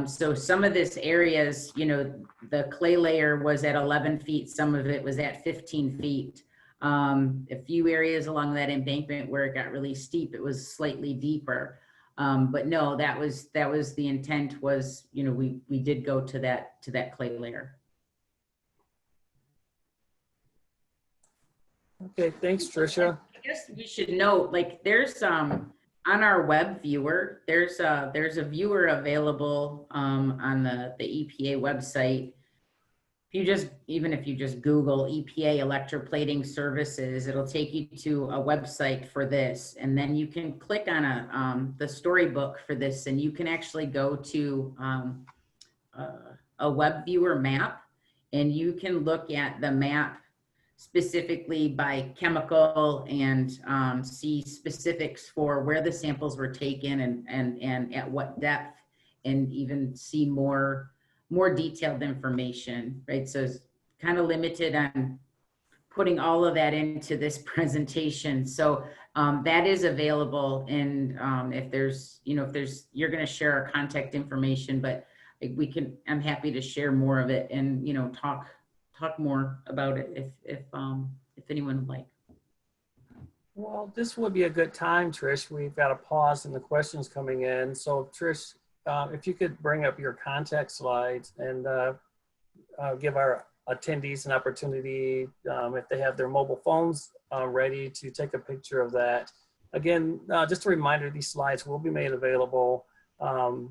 So some of this areas, the clay layer was at 11 feet, some of it was at 15 feet. A few areas along that embankment where it got really steep, it was slightly deeper. But no, that was the intent was, we did go to that clay layer.
Okay, thanks, Tricia.
I guess we should note, like, there's on our web viewer, there's a viewer available on the EPA website. Even if you just Google EPA Electro-Plating Services, it'll take you to a website for this, and then you can click on the storybook for this, and you can actually go to a web viewer map, and you can look at the map specifically by chemical and see specifics for where the samples were taken and at what depth, and even see more detailed information, right? So it's kind of limited on putting all of that into this presentation. So that is available, and if you're going to share our contact information, but I'm happy to share more of it and, talk more about it if anyone would like.
Well, this would be a good time, Trish. We've got a pause in the questions coming in. So Trish, if you could bring up your contact slides and give our attendees an opportunity, if they have their mobile phones ready, to take a picture of that. Again, just a reminder, these slides will be made available in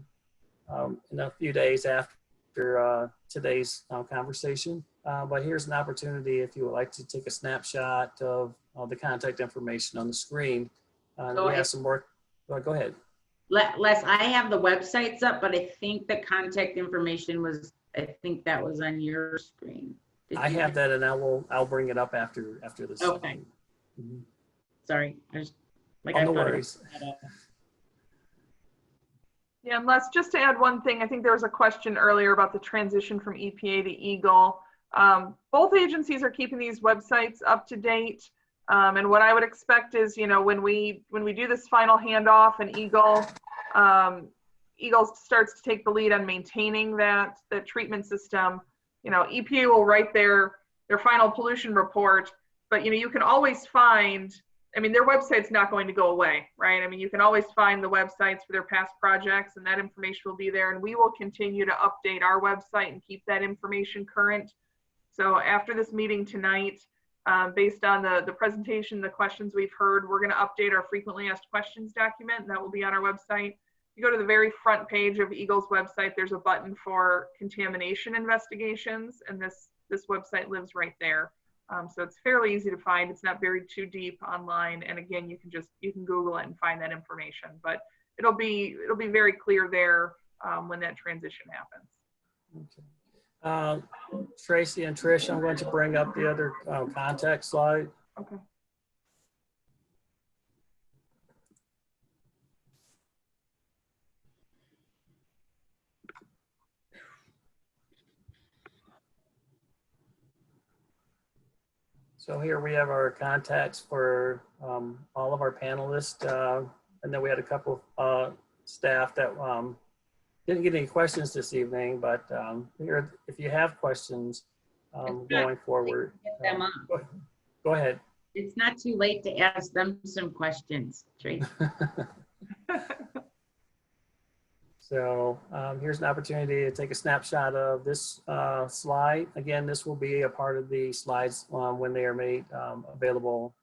a few days after today's conversation. But here's an opportunity if you would like to take a snapshot of the contact information on the screen. We have some more. Go ahead.
Les, I have the websites up, but I think the contact information was, I think that was on your screen.
I have that, and I'll bring it up after this.
Okay.
Mm-hmm.
Sorry, I was like,
no worries.
Yeah, and Les, just to add one thing, I think there was a question earlier about the transition from EPA to EGLE. Both agencies are keeping these websites up to date. And what I would expect is, when we do this final handoff and EGLE starts to take the lead on maintaining that treatment system, EPA will write their final pollution report, but you can always find, their website's not going to go away, right? You can always find the websites for their past projects, and that information will be there, and we will continue to update our website and keep that information current. So after this meeting tonight, based on the presentation, the questions we've heard, we're going to update our frequently asked questions document, and that will be on our website. you go to the very front page of EGLE's website, there's a button for contamination investigations, and this website lives right there. So it's fairly easy to find. It's not buried too deep online. And again, you can Google it and find that information, but it'll be very clear there when that transition happens.
Okay. Tracy and Trish, I'm going to bring up the other contact slide.
Okay.
So here we have our contacts for all of our panelists. And then we had a couple staff that didn't get any questions this evening, but here, if you have questions going forward,
Get them up.
go ahead.
It's not too late to ask them some questions, Tracy.
So here's an opportunity to take a snapshot of this slide. Again, this will be a part of the slides when they are made available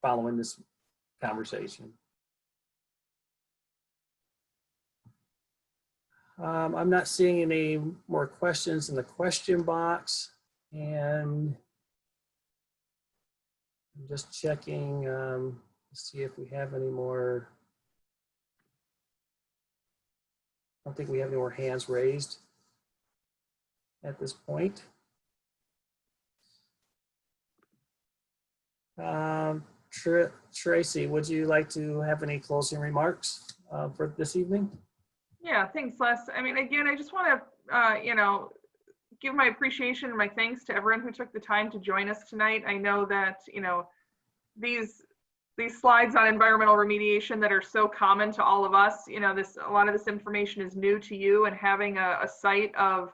following this conversation. I'm not seeing any more questions in the question box, and I'm just checking to see if we have any more. I don't think we have any more hands raised at this point. Tracy, would you like to have any closing remarks for this evening?
Yeah, thanks, Les. I mean, again, I just want to, give my appreciation and my thanks to everyone who took the time to join us tonight. I know that, these slides on environmental remediation that are so common to all of us, a lot of this information is new to you, and having a site of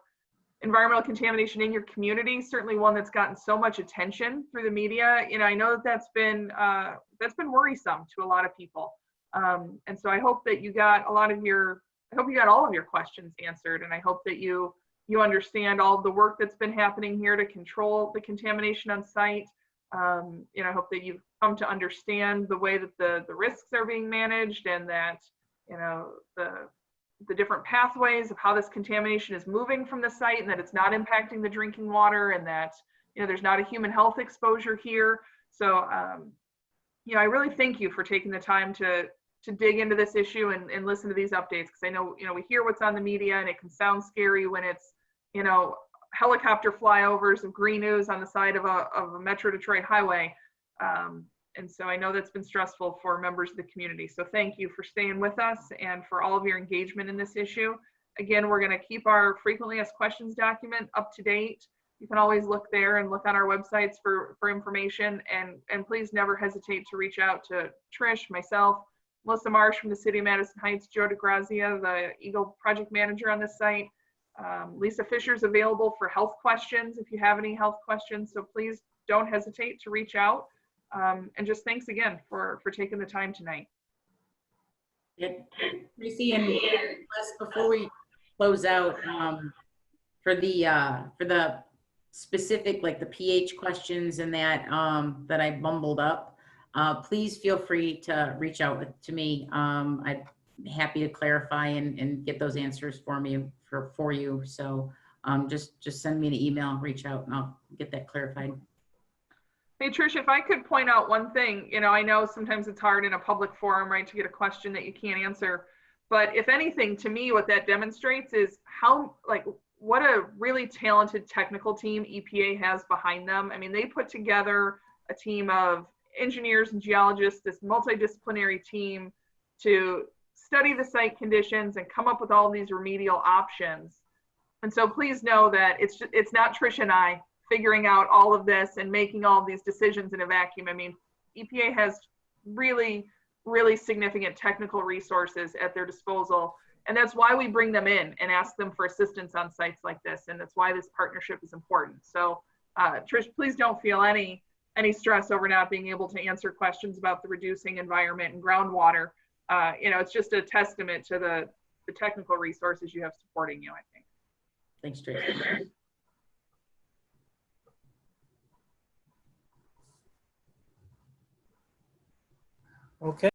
environmental contamination in your community, certainly one that's gotten so much attention through the media. I know that's been worrisome to a lot of people. And so I hope that you got all of your questions answered, and I hope that you understand all of the work that's been happening here to control the contamination on site. I hope that you've come to understand the way that the risks are being managed, and that the different pathways of how this contamination is moving from the site, and that it's not impacting the drinking water, and that there's not a human health exposure here. So I really thank you for taking the time to dig into this issue and listen to these updates, because I know we hear what's on the media, and it can sound scary when it's helicopter flyovers of green ooze on the side of a Metro Detroit highway. And so I know that's been stressful for members of the community. So thank you for staying with us and for all of your engagement in this issue. Again, we're going to keep our frequently asked questions document up to date. You can always look there and look on our websites for information, and please never hesitate to reach out to Trish, myself, Melissa Marsh from the City of Madison Heights, Joe DeGrazia, the EGLE project manager on this site. Lisa Fisher's available for health questions if you have any health questions. So please don't hesitate to reach out. And just thanks again for taking the time tonight.
Yeah. Tracy, and Les, before we close out, for the specific, like the pH questions and that that I bumbled up, please feel free to reach out to me. I'm happy to clarify and get those answers for you. So just send me an email, reach out, and I'll get that clarified.
Hey, Trish, if I could point out one thing, I know sometimes it's hard in a public forum, right, to get a question that you can't answer. But if anything, to me, what that demonstrates is what a really talented technical team EPA has behind them. I mean, they put together a team of engineers and geologists, this multidisciplinary team, to study the site conditions and come up with all these remedial options. And so please know that it's not Trish and I figuring out all of this and making all of these decisions in a vacuum. I mean, EPA has really, really significant technical resources at their disposal. And that's why we bring them in and ask them for assistance on sites like this. And that's why this partnership is important. So Trish, please don't feel any stress over not being able to answer questions about the reducing environment and groundwater. It's just a testament to the technical resources you have supporting you, I think.
Thanks, Tracy.
Okay.